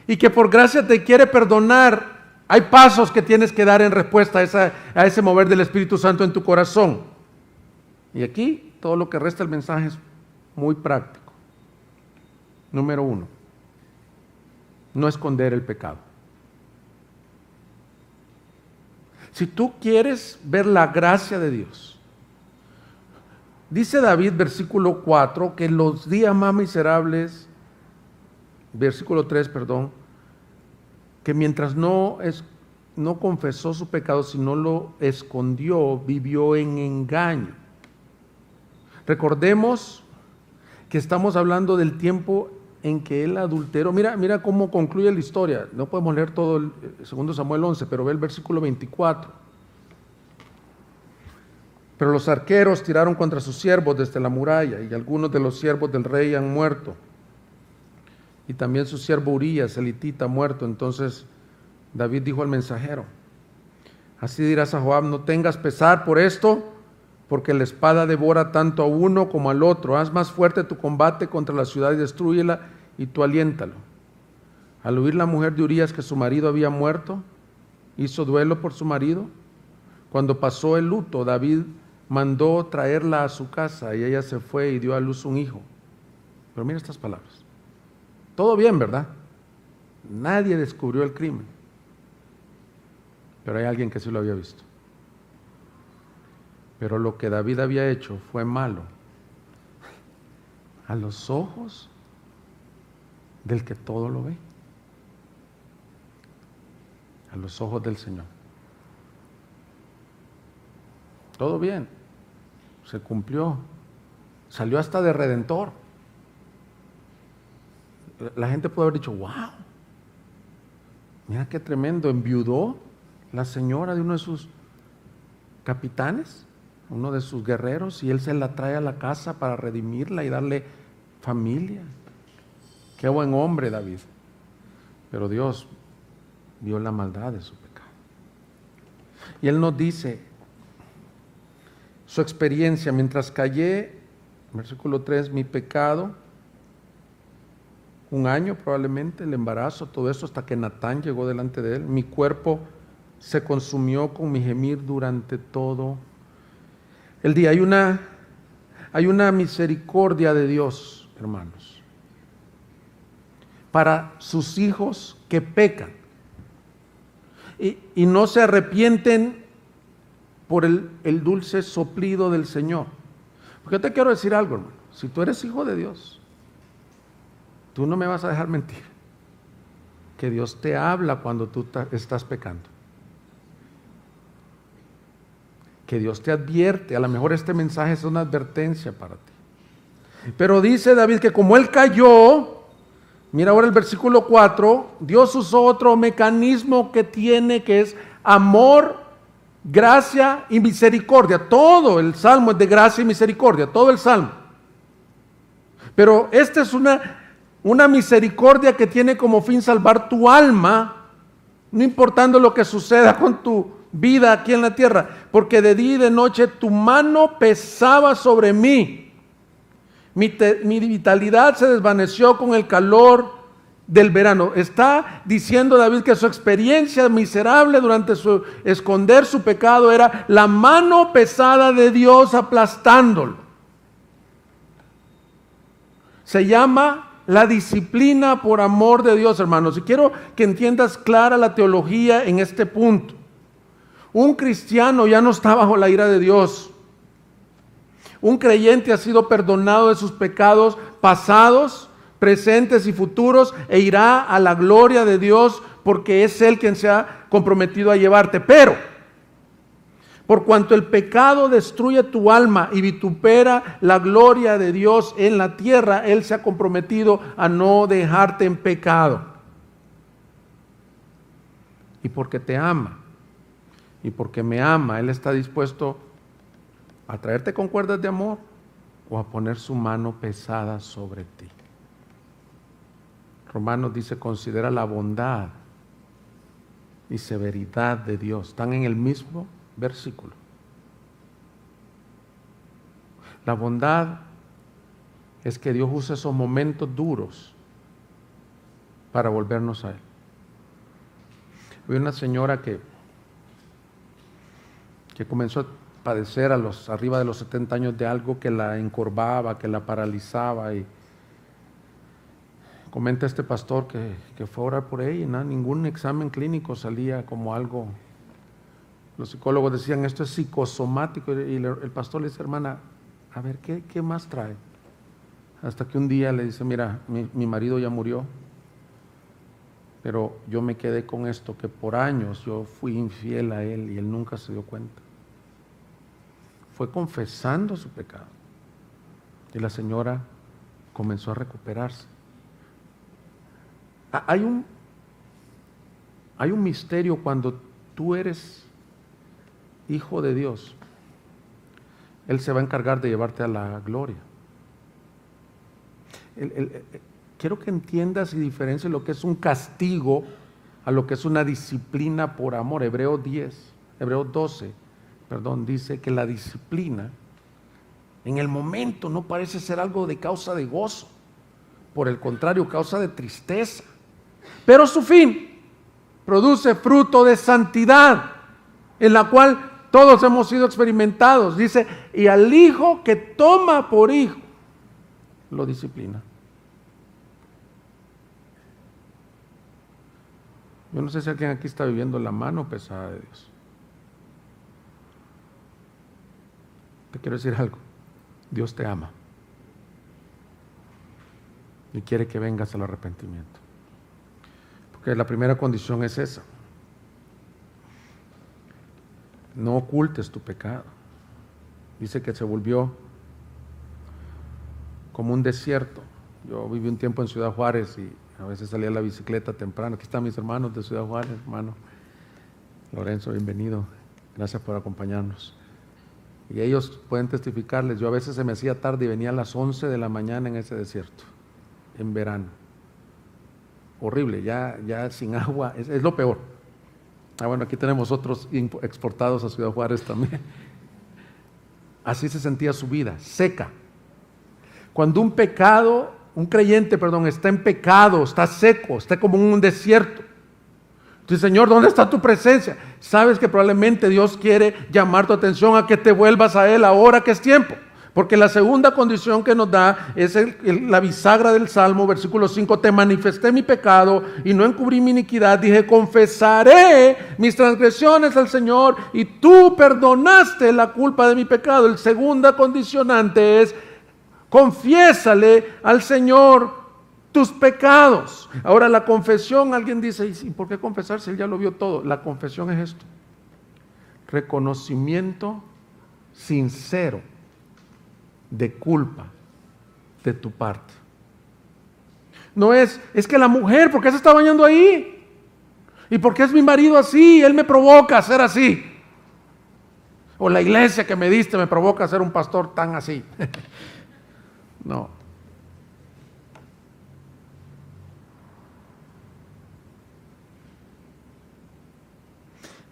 y que por gracia te quiere perdonar, hay pasos que tienes que dar en respuesta a ese mover del Espíritu Santo en tu corazón. Y aquí todo lo que resta del mensaje es muy práctico. Número 1, no esconder el pecado. Si tú quieres ver la gracia de Dios, dice David, versículo 4, que los días más miserables, versículo 3, perdón, que mientras no confesó su pecado, sino lo escondió, vivió en engaño. Recordemos que estamos hablando del tiempo en que él adulteró. Mira cómo concluye la historia. No podemos leer todo el 2 Samuel 11, pero ve el versículo 24. Pero los arqueros tiraron contra sus siervos desde la muralla, y algunos de los siervos del rey han muerto. Y también su siervo Urías, el hitita, muerto. Entonces David dijo al mensajero: así dirás a Joab: no tengas pesar por esto, porque la espada devora tanto a uno como al otro. Haz más fuerte tu combate contra la ciudad y destrúyela, y tú aliéntalo. Al oír la mujer de Urías que su marido había muerto, hizo duelo por su marido, Cuando pasó el luto, David mandó traerla a su casa y ella se fue y dio a luz un hijo. Pero mira estas palabras. Todo bien, ¿verdad? Nadie descubrió el crimen. Pero hay alguien que sí lo había visto. Pero lo que David había hecho fue malo a los ojos del que todo lo ve, a los ojos del Señor. Todo bien, se cumplió, salió hasta de redentor. La gente puede haber dicho, wow, mira qué tremendo, enviudó la señora de uno de sus capitanes, uno de sus guerreros, y él se la trae a la casa para redimirla y darle familia. Qué buen hombre David. Pero Dios vio la maldad de su pecado. Y él nos dice su experiencia: mientras callé, versículo 3, mi pecado, un año probablemente, el embarazo, todo eso, hasta que Natán llegó delante de él. Mi cuerpo se consumió con mi gemir durante todo el día. Hay una misericordia de Dios, hermanos, para sus hijos que pecan y no se arrepienten por el dulce soplido del Señor. Porque yo te quiero decir algo, hermano. Si tú eres hijo de Dios, tú no me vas a dejar mentir, que Dios te habla cuando tú estás pecando, que Dios te advierte. A lo mejor este mensaje es una advertencia para ti. Pero dice David que como él cayó, mira ahora el versículo 4, Dios usó otro mecanismo que tiene, que es amor, gracia y misericordia. Todo el salmo es de gracia y misericordia, todo el salmo. Pero esta es una misericordia que tiene como fin salvar tu alma, no importando lo que suceda con tu vida aquí en la tierra, porque de día y de noche tu mano pesaba sobre mí. Mi vitalidad se desvaneció con el calor del verano. Está diciendo David que su experiencia miserable durante su esconder su pecado era la mano pesada de Dios aplastándolo. Se llama la disciplina por amor de Dios, hermanos. Y quiero que entiendas clara la teología en este punto. Un cristiano ya no está bajo la ira de Dios. Un creyente ha sido perdonado de sus pecados pasados, presentes y futuros, e irá a la gloria de Dios, porque es Él quien se ha comprometido a llevarte. Pero, por cuanto el pecado destruye tu alma y vitupera la gloria de Dios en la tierra, Él se ha comprometido a no dejarte en pecado. Y porque te ama, y porque me ama, Él está dispuesto a traerte con cuerdas de amor o a poner su mano pesada sobre ti. Romanos dice, considera la bondad y severidad de Dios. Están en el mismo versículo. La bondad es que Dios usa esos momentos duros para volvernos a Él. Había una señora que comenzó a padecer arriba de los 70 años de algo que la encorvaba, que la paralizaba, y comenta este pastor que fue a orar por ella y ningún examen clínico salía como algo. Los psicólogos decían, esto es psicosomático, y el pastor le dice, hermana, a ver, ¿qué más trae? Hasta que un día le dice, mira, mi marido ya murió, pero yo me quedé con esto, que por años yo fui infiel a él y él nunca se dio cuenta. Fue confesando su pecado y la señora comenzó a recuperarse. Hay un misterio cuando tú eres hijo de Dios. Él se va a encargar de llevarte a la gloria. Quiero que entiendas y diferencies lo que es un castigo a lo que es una disciplina por amor. Hebreos 12, dice que la disciplina en el momento no parece ser algo de causa de gozo, por el contrario, causa de tristeza, pero su fin produce fruto de santidad, en la cual Todos hemos sido experimentados. Dice, y al hijo que toma por hijo, lo disciplina. Yo no sé si alguien aquí está viviendo la mano pesada de Dios. Te quiero decir algo. Dios te ama. Y quiere que vengas al arrepentimiento. Porque la primera condición es esa. No ocultes tu pecado. Dice que se volvió como un desierto. Yo viví un tiempo en Ciudad Juárez y a veces salía a la bicicleta temprano. Aquí están mis hermanos de Ciudad Juárez, hermano Lorenzo, bienvenido. Gracias por acompañarnos. Y ellos pueden testificarles. Yo a veces se me hacía tarde y venía a las 11 de la mañana en ese desierto, en verano. Horrible, ya sin agua, es lo peor. Bueno, aquí tenemos otros exportados a Ciudad Juárez también. Así se sentía su vida, seca. Cuando un creyente, está en pecado, está seco, está como en un desierto. Entonces, Señor, ¿dónde está tu presencia? Sabes que probablemente Dios quiere llamar tu atención a que te vuelvas a Él ahora que es tiempo. Porque la segunda condición que nos da es la bisagra del Salmo, versículo 5, te manifesté mi pecado y no encubrí mi iniquidad, dije, confesaré mis transgresiones al Señor y tú perdonaste la culpa de mi pecado. La segunda condicionante es, confiésale al Señor tus pecados. Ahora la confesión, alguien dice, ¿y por qué confesar si Él ya lo vio todo? La confesión es esto, reconocimiento sincero de culpa de tu parte. No es que la mujer, ¿por qué se está bañando ahí? ¿Y por qué es mi marido así? Él me provoca a ser así. O la iglesia que me diste me provoca a ser un pastor tan así. No.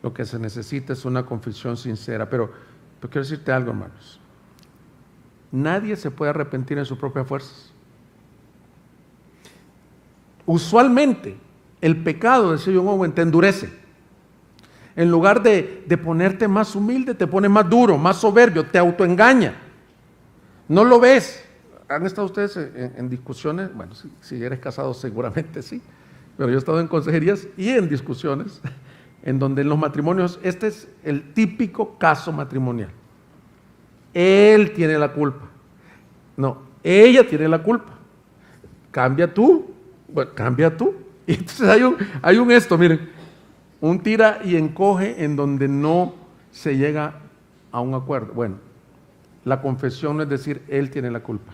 Lo que se necesita es una confesión sincera. Pero quiero decirte algo, hermanos. Nadie se puede arrepentir en sus propias fuerzas. Usualmente, el pecado, decía John Owen, te endurece. En lugar de ponerte más humilde, te pone más duro, más soberbio, te autoengaña. No lo ves. ¿Han estado ustedes en discusiones? Bueno, si eres casado seguramente sí. Pero yo he estado en consejerías y en discusiones en donde en los matrimonios, este es el típico caso matrimonial. Él tiene la culpa. No, ella tiene la culpa. Cambia tú. Bueno, cambia tú. Y entonces hay un esto, miren, un tira y encoge en donde no se llega a un acuerdo. Bueno, la confesión no es decir, él tiene la culpa.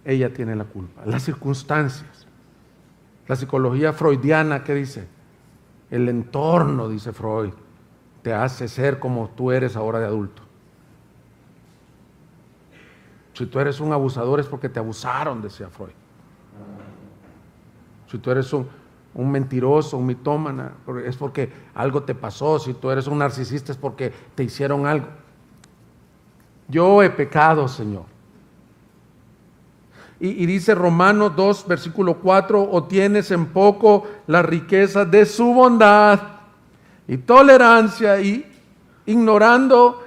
Ella tiene la culpa. Las circunstancias. La psicología freudiana, ¿qué dice? El entorno, dice Freud, te hace ser como tú eres ahora de adulto. Si tú eres un abusador es porque te abusaron, decía Freud. Si tú eres un mentiroso, un mitómana, es porque algo te pasó. Si tú eres un narcisista es porque te hicieron algo. Yo he pecado, Señor. Y dice Romanos 2, versículo 4, o tienes en poco la riqueza de su bondad y tolerancia y ignorando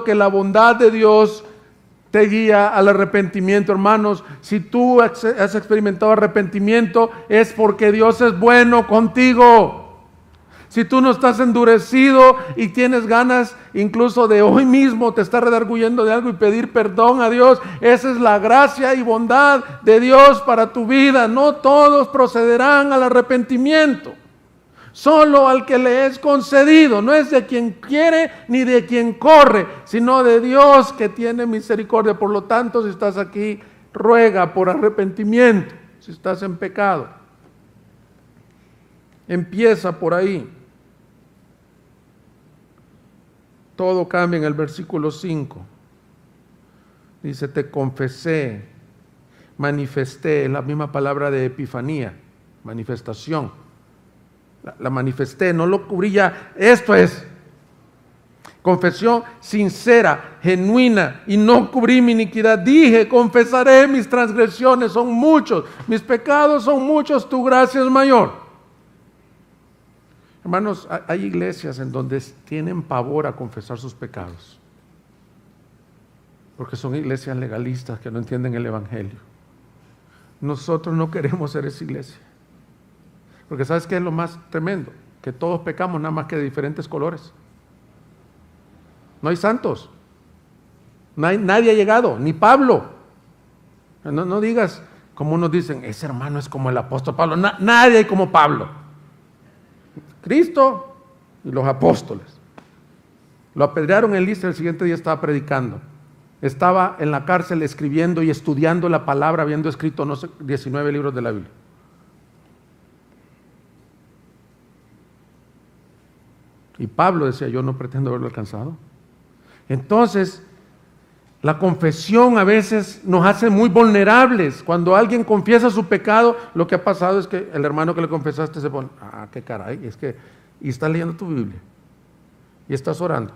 que la bondad de Dios te guía al arrepentimiento. Hermanos, si tú has experimentado arrepentimiento es porque Dios es bueno contigo. Si tú no estás endurecido y tienes ganas incluso de hoy mismo te estás redarguyendo de algo y pedir perdón a Dios, esa es la gracia y bondad de Dios para tu vida. No todos procederán al arrepentimiento, solo al que le es concedido. No es de quien quiere ni de quien corre, sino de Dios que tiene misericordia. Por lo tanto, si estás aquí, ruega por arrepentimiento. Si estás en pecado, empieza por ahí. Todo cambia en el versículo 5. Dice, te confesé, manifesté, es la misma palabra de epifanía, manifestación. La manifesté, no lo cubrí ya. Esto es confesión sincera, genuina, y no cubrí mi iniquidad. Dije, confesaré mis transgresiones, son muchos, mis pecados son muchos, tu gracia es mayor. Hermanos, hay iglesias en donde tienen pavor a confesar sus pecados, porque son iglesias legalistas que no entienden el evangelio. Nosotros no queremos ser esa iglesia, porque ¿sabes qué es lo más tremendo? Que todos pecamos, nada más que de diferentes colores. No hay santos, nadie ha llegado, ni Pablo. No digas, como unos dicen, ese hermano es como el apóstol Pablo. Nadie hay como Pablo. Cristo y los apóstoles. Lo apedrearon en Listra, el siguiente día estaba predicando. Estaba en la cárcel escribiendo y estudiando la palabra, habiendo escrito, no sé, 19 libros de la Biblia. Y Pablo decía, yo no pretendo haberlo alcanzado. Entonces, la confesión a veces nos hace muy vulnerables. Cuando alguien confiesa su pecado, lo que ha pasado es que el hermano que le confesaste se pone, qué caray, y estás leyendo tu Biblia, y estás orando.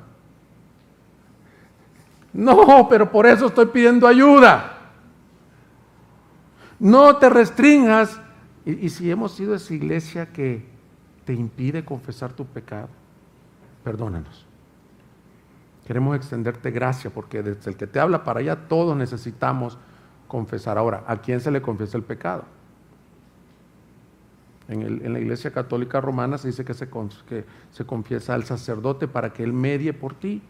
No, pero por eso estoy pidiendo ayuda. No te restringas. Y si hemos sido esa iglesia que te impide confesar tu pecado, perdónanos. Queremos extenderte gracia, porque desde el que te habla para allá todos necesitamos confesar. Ahora, ¿a quién se le confiesa el pecado? En la Iglesia Católica Romana se dice que se confiesa al sacerdote para que él medie por ti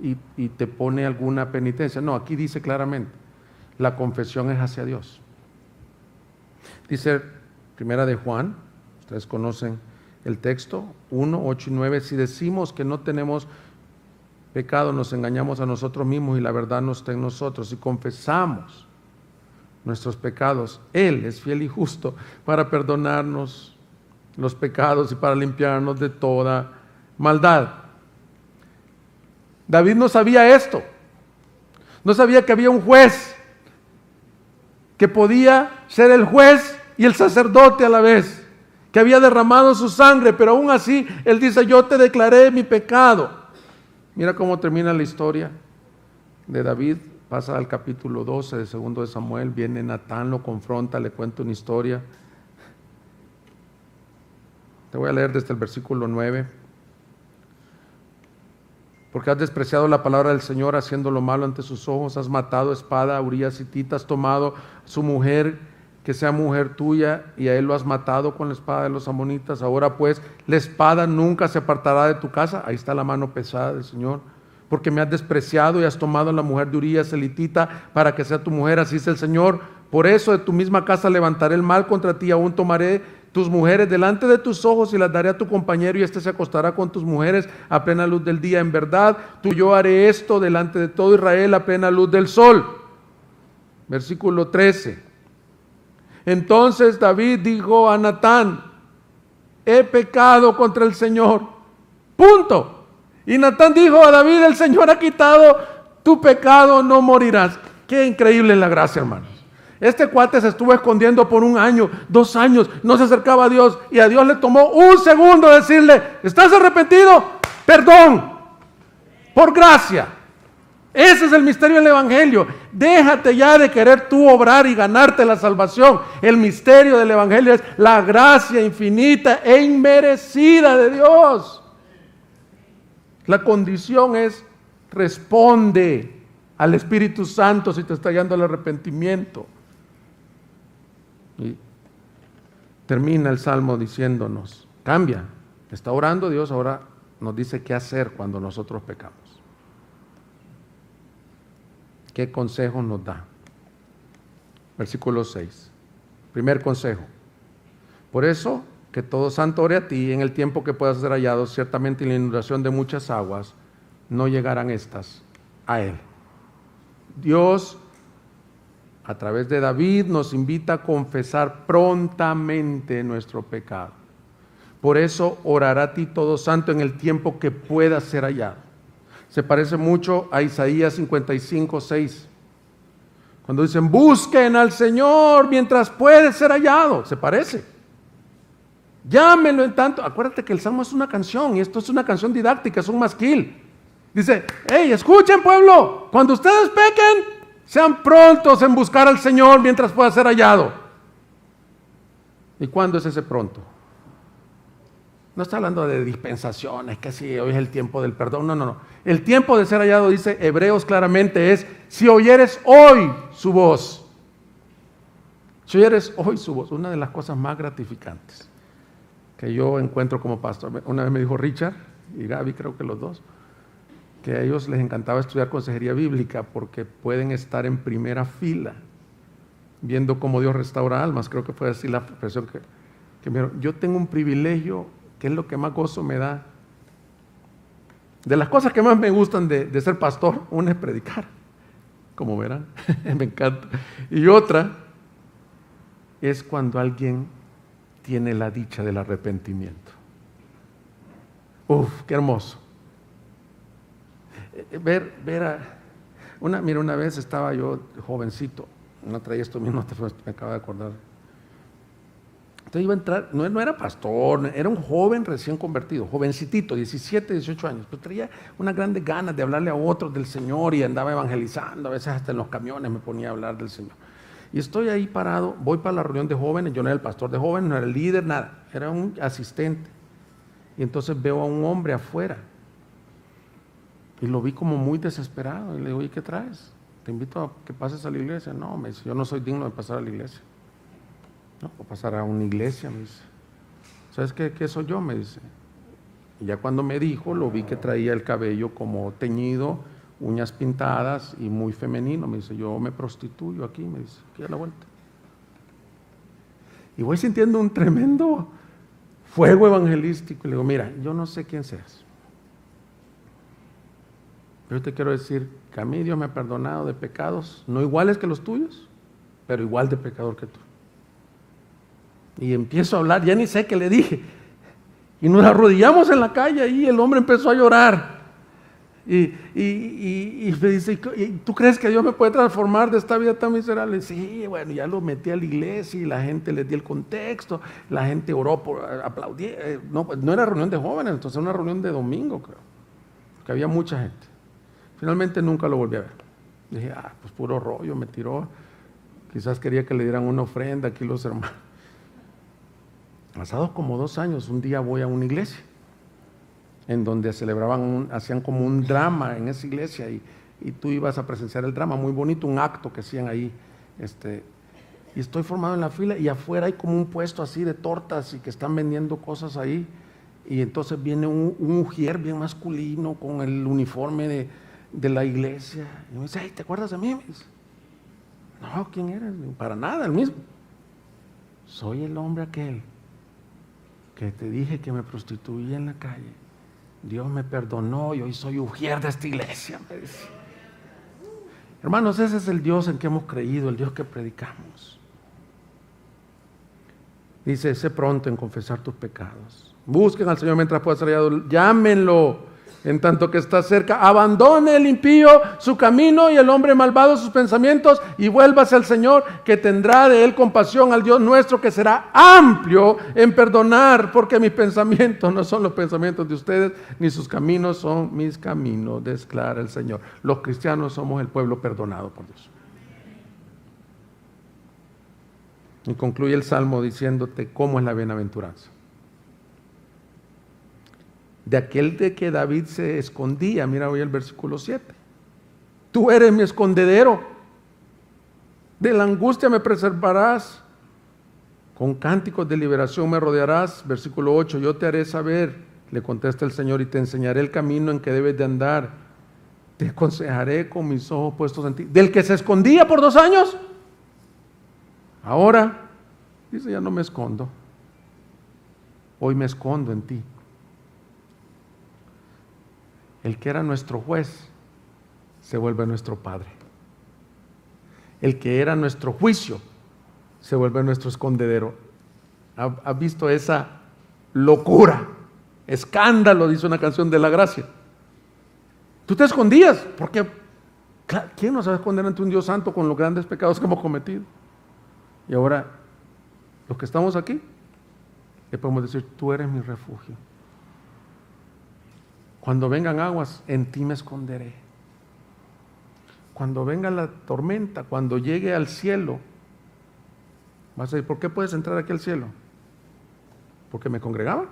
y te pone alguna penitencia. No, aquí dice claramente, la confesión es hacia Dios. Dice Primera de Juan, ustedes conocen el texto, 1, 8 y 9, si decimos que no tenemos pecado, nos engañamos a nosotros mismos y la verdad no está en nosotros. Si confesamos nuestros pecados, Él es fiel y justo para perdonarnos los pecados y para limpiarnos de toda maldad. David no sabía esto. No sabía que había un juez que podía ser el juez y el sacerdote a la vez, que había derramado su sangre, pero aún así Él dice, yo te declaré mi pecado. Mira cómo termina la historia de David. Pasa al capítulo 12 de 2 de Samuel, viene Natán, lo confronta, le cuenta una historia. Te voy a leer desde el versículo 9. Porque has despreciado la palabra del Señor, haciendo lo malo ante sus ojos, has matado a espada a Urías hitita, has tomado su mujer, que sea mujer tuya, y a él lo has matado con la espada de los amonitas. Ahora pues, la espada nunca se apartará de tu casa. Ahí está la mano pesada del Señor. Porque me has despreciado y has tomado a la mujer de Urías el hitita para que sea tu mujer, así dice el Señor. Por eso de tu misma casa levantaré el mal contra ti, aún tomaré tus mujeres delante de tus ojos y las daré a tu compañero, y éste se acostará con tus mujeres a plena luz del día. En verdad, tú yo haré esto delante de todo Israel a plena luz del sol. Versículo 13. Entonces David dijo a Natán, he pecado contra el Señor. Punto. Y Natán dijo a David, el Señor ha quitado tu pecado, no morirás. Qué increíble es la gracia, hermanos. Este cuate se estuvo escondiendo por 1 año, 2 años, no se acercaba a Dios, y a Dios le tomó 1 segundo decirle, ¿estás arrepentido? Perdón, por gracia. Ese es el misterio del evangelio. Déjate ya de querer tú obrar y ganarte la salvación. El misterio del evangelio es la gracia infinita e inmerecida de Dios. La condición es, responde al Espíritu Santo si te está guiando al arrepentimiento. Y termina el Salmo diciéndonos, cambia, está orando Dios, ahora nos dice qué hacer cuando nosotros pecamos. ¿Qué consejo nos da? Versículo 6. Primer consejo. Por eso, que todo santo ore a ti en el tiempo que puedas ser hallado, ciertamente en la inundación de muchas aguas, no llegarán estas a él. Dios, a través de David, nos invita a confesar prontamente nuestro pecado. Por eso, orará a ti todo santo en el tiempo que pueda ser hallado. Se parece mucho a Isaías 55:6. Cuando dicen, busquen al Señor mientras puede ser hallado. Se parece. Llámenlo en tanto. Acuérdate que el Salmo es una canción, y esto es una canción didáctica, es un masquil. Dice, hey, escuchen pueblo, cuando ustedes pequen, sean prontos en buscar al Señor mientras pueda ser hallado. ¿Y cuándo es ese pronto? No está hablando de dispensaciones, que si hoy es el tiempo del perdón. No, no, no. El tiempo de ser hallado, dice Hebreos claramente, es si oyeres hoy su voz. Si oyeres hoy su voz. Una de las cosas más gratificantes que yo encuentro como pastor. Una vez me dijo Richard y Gaby, creo que los dos, que a ellos les encantaba estudiar consejería bíblica porque pueden estar en primera fila viendo cómo Dios restaura almas. Creo que fue así la expresión que me dieron. Yo tengo un privilegio, que es lo que más gozo me da. De las cosas que más me gustan de ser pastor, una es predicar, como verán, me encanta. Y otra es cuando alguien tiene la dicha del arrepentimiento. Uf, qué hermoso. Una vez estaba yo jovencito, no traía esto mismo, me acabo de acordar. Entonces iba a entrar, no era pastor, era un joven recién convertido, jovencitito, 17, 18 años, pero traía unas grandes ganas de hablarle a otros del Señor y andaba evangelizando, a veces hasta en los camiones me ponía a hablar del Señor. Y estoy ahí parado, voy para la reunión de jóvenes, yo no era el pastor de jóvenes, no era el líder, nada, era un asistente. Y entonces veo a un hombre afuera y lo vi como muy desesperado y le digo, ¿y qué traes? Te invito a que pases a la iglesia. No, me dice, yo no soy digno de pasar a la iglesia. No, puedo pasar a una iglesia, me dice. ¿Sabes qué soy yo? Me dice. Y ya cuando me dijo, lo vi que traía el cabello como teñido, uñas pintadas y muy femenino. Me dice, yo me prostituyo aquí, me dice, aquí a la vuelta. Y voy sintiendo un tremendo fuego evangelístico. Y le digo, mira, yo no sé quién seas. Yo te quiero decir que a mí Dios me ha perdonado de pecados, no iguales que los tuyos, pero igual de pecador que tú. Y empiezo a hablar, ya ni sé qué le dije. Y nos arrodillamos en la calle y el hombre empezó a llorar. Y me dice, ¿y tú crees que Dios me puede transformar de esta vida tan miserable? Sí, bueno, ya lo metí a la iglesia y la gente le di el contexto, la gente oró, aplaudí. No era reunión de jóvenes, entonces era una reunión de domingo, creo, porque había mucha gente. Finalmente nunca lo volví a ver. Dije, pues puro rollo, me tiró. Quizás quería que le dieran una ofrenda aquí los hermanos. Pasados como 2 años, un día voy a una iglesia en donde celebraban, hacían como un drama en esa iglesia y tú ibas a presenciar el drama, muy bonito, un acto que hacían ahí. Y estoy formado en la fila y afuera hay como un puesto así de tortas y que están vendiendo cosas ahí. Y entonces viene un ujier bien masculino con el uniforme de la iglesia. Y me dice, hey, ¿te acuerdas de mí? Me dice, no, ¿quién eres? Para nada, el mismo. Soy el hombre aquel que te dije que me prostituía en la calle. Dios me perdonó y hoy soy ujier de esta iglesia, me dice. Hermanos, ese es el Dios en que hemos creído, el Dios que predicamos. Dice, sé pronto en confesar tus pecados. Busquen al Señor mientras pueda ser hallado. Llámenlo en tanto que está cerca. Abandone el impío su camino y el hombre malvado sus pensamientos y vuélvase al Señor, que tendrá de él compasión, al Dios nuestro que será amplio en perdonar, porque mis pensamientos no son los pensamientos de ustedes, ni sus caminos son mis caminos, declara el Señor. Los cristianos somos el pueblo perdonado por Dios. Y concluye el Salmo diciéndote cómo es la bienaventuranza. De aquel de que David se escondía, mira hoy el versículo 7. Tú eres mi escondedero, de la angustia me preservarás, con cánticos de liberación me rodearás. Versículo 8, yo te haré saber, le contesta el Señor, y te enseñaré el camino en que debes de andar. Te aconsejaré con mis ojos puestos en ti. Del que se escondía por 2 años, ahora, dice, ya no me escondo, hoy me escondo en ti. El que era nuestro juez se vuelve nuestro Padre. El que era nuestro juicio se vuelve nuestro escondedero. ¿Has visto esa locura? Escándalo, dice una canción de La Gracia. Tú te escondías, porque ¿quién nos va a esconder ante un Dios santo con los grandes pecados que hemos cometido? Y ahora, los que estamos aquí, le podemos decir, tú eres mi refugio. Cuando vengan aguas, en ti me esconderé. Cuando venga la tormenta, cuando llegue al cielo, vas a decir, ¿por qué puedes entrar aquí al cielo? ¿Porque me congregaba?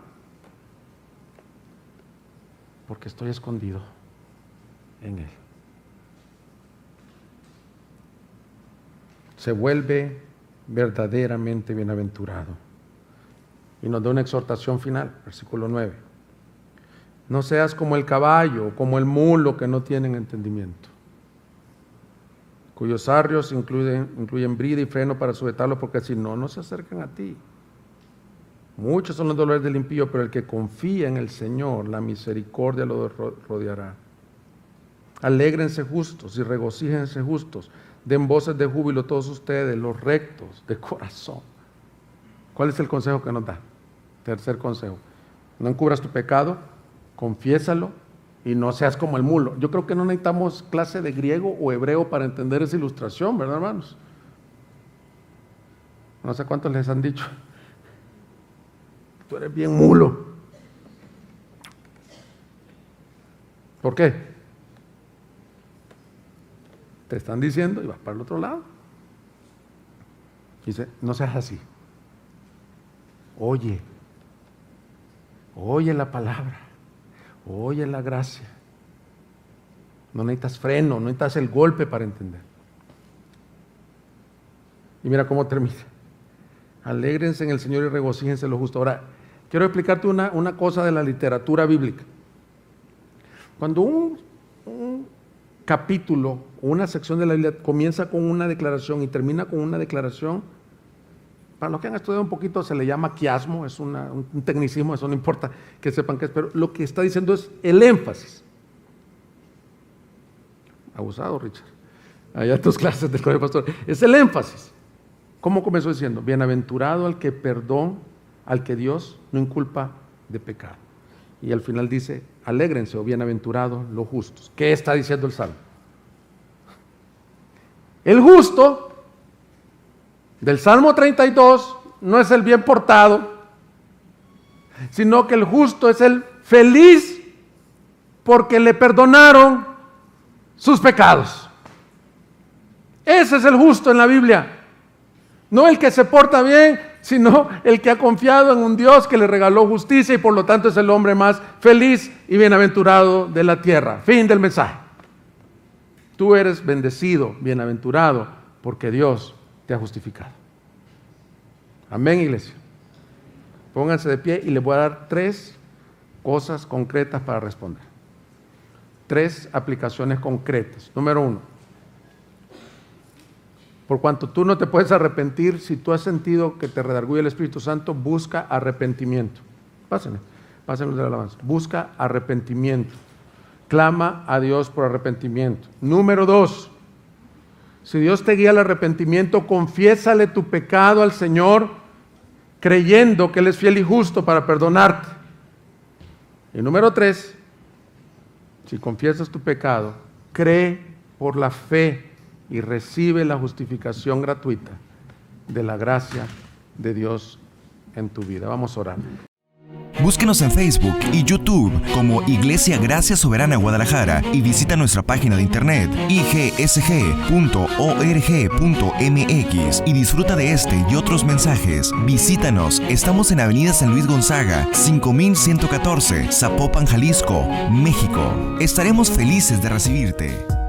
porque estoy escondido en Él. Se vuelve verdaderamente bienaventurado. Y nos da una exhortación final, versículo 9. No seas como el caballo o como el mulo que no tienen entendimiento, cuyos arrios incluyen brida y freno para sujetarlo, porque si no, no se acercan a ti. Muchos son los dolores del impío, pero el que confía en el Señor, la misericordia lo rodeará. Alégrense justos y regocíjense justos. Den voces de júbilo todos ustedes, los rectos de corazón. ¿Cuál es el consejo que nos da? Tercer consejo. No encubras tu pecado, confiésalo y no seas como el mulo. Yo creo que no necesitamos clase de griego o hebreo para entender esa ilustración, ¿verdad, hermanos? No sé cuántos les han dicho. Tú eres bien mulo. ¿Por qué? Te están diciendo y vas para el otro lado. Dice, no seas así. Oye la palabra, oye la gracia. No necesitas freno, no necesitas el golpe para entender. Y mira cómo termina. Alégrense en el Señor y regocíjense lo justo. Ahora, quiero explicarte una cosa de la literatura bíblica. Cuando un capítulo o una sección de la Biblia comienza con una declaración y termina con una declaración, para los que han estudiado un poquito se le llama quiasmo, es un tecnicismo, eso no importa que sepan qué es, pero lo que está diciendo es el énfasis. Abusado, Richard. Allá tus clases del colegio pastor. Es el énfasis. ¿Cómo comenzó diciendo? Bienaventurado al que al que Dios no inculpa de pecado. Y al final dice, alégrense o bienaventurados los justos. ¿Qué está diciendo el Salmo? El justo del Salmo 32 no es el bien portado, sino que el justo es el feliz porque le perdonaron sus pecados. Ese es el justo en la Biblia. No el que se porta bien, sino el que ha confiado en un Dios que le regaló justicia y por lo tanto es el hombre más feliz y bienaventurado de la tierra. Fin del mensaje. Tú eres bendecido, bienaventurado, porque Dios te ha justificado. Amén, iglesia. Pónganse de pie y les voy a dar 3 cosas concretas para responder. 3 aplicaciones concretas. Número 1. Por cuanto tú no te puedes arrepentir, si tú has sentido que te redarguye el Espíritu Santo, busca arrepentimiento. Pásenme de la alabanza. Busca arrepentimiento. Clama a Dios por arrepentimiento. Número 2. Si Dios te guía al arrepentimiento, confiésale tu pecado al Señor, creyendo que Él es fiel y justo para perdonarte. Y número 3, si confiesas tu pecado, cree por la fe y recibe la justificación gratuita de la gracia de Dios en tu vida. Vamos a orar. Búsquenos en Facebook y YouTube como Iglesia Gracia Soberana Guadalajara y visita nuestra página de internet igsg.org.mx y disfruta de este y otros mensajes. Visítanos, estamos en Avenida San Luis Gonzaga, 5114, Zapopan, Jalisco, México. Estaremos felices de recibirte.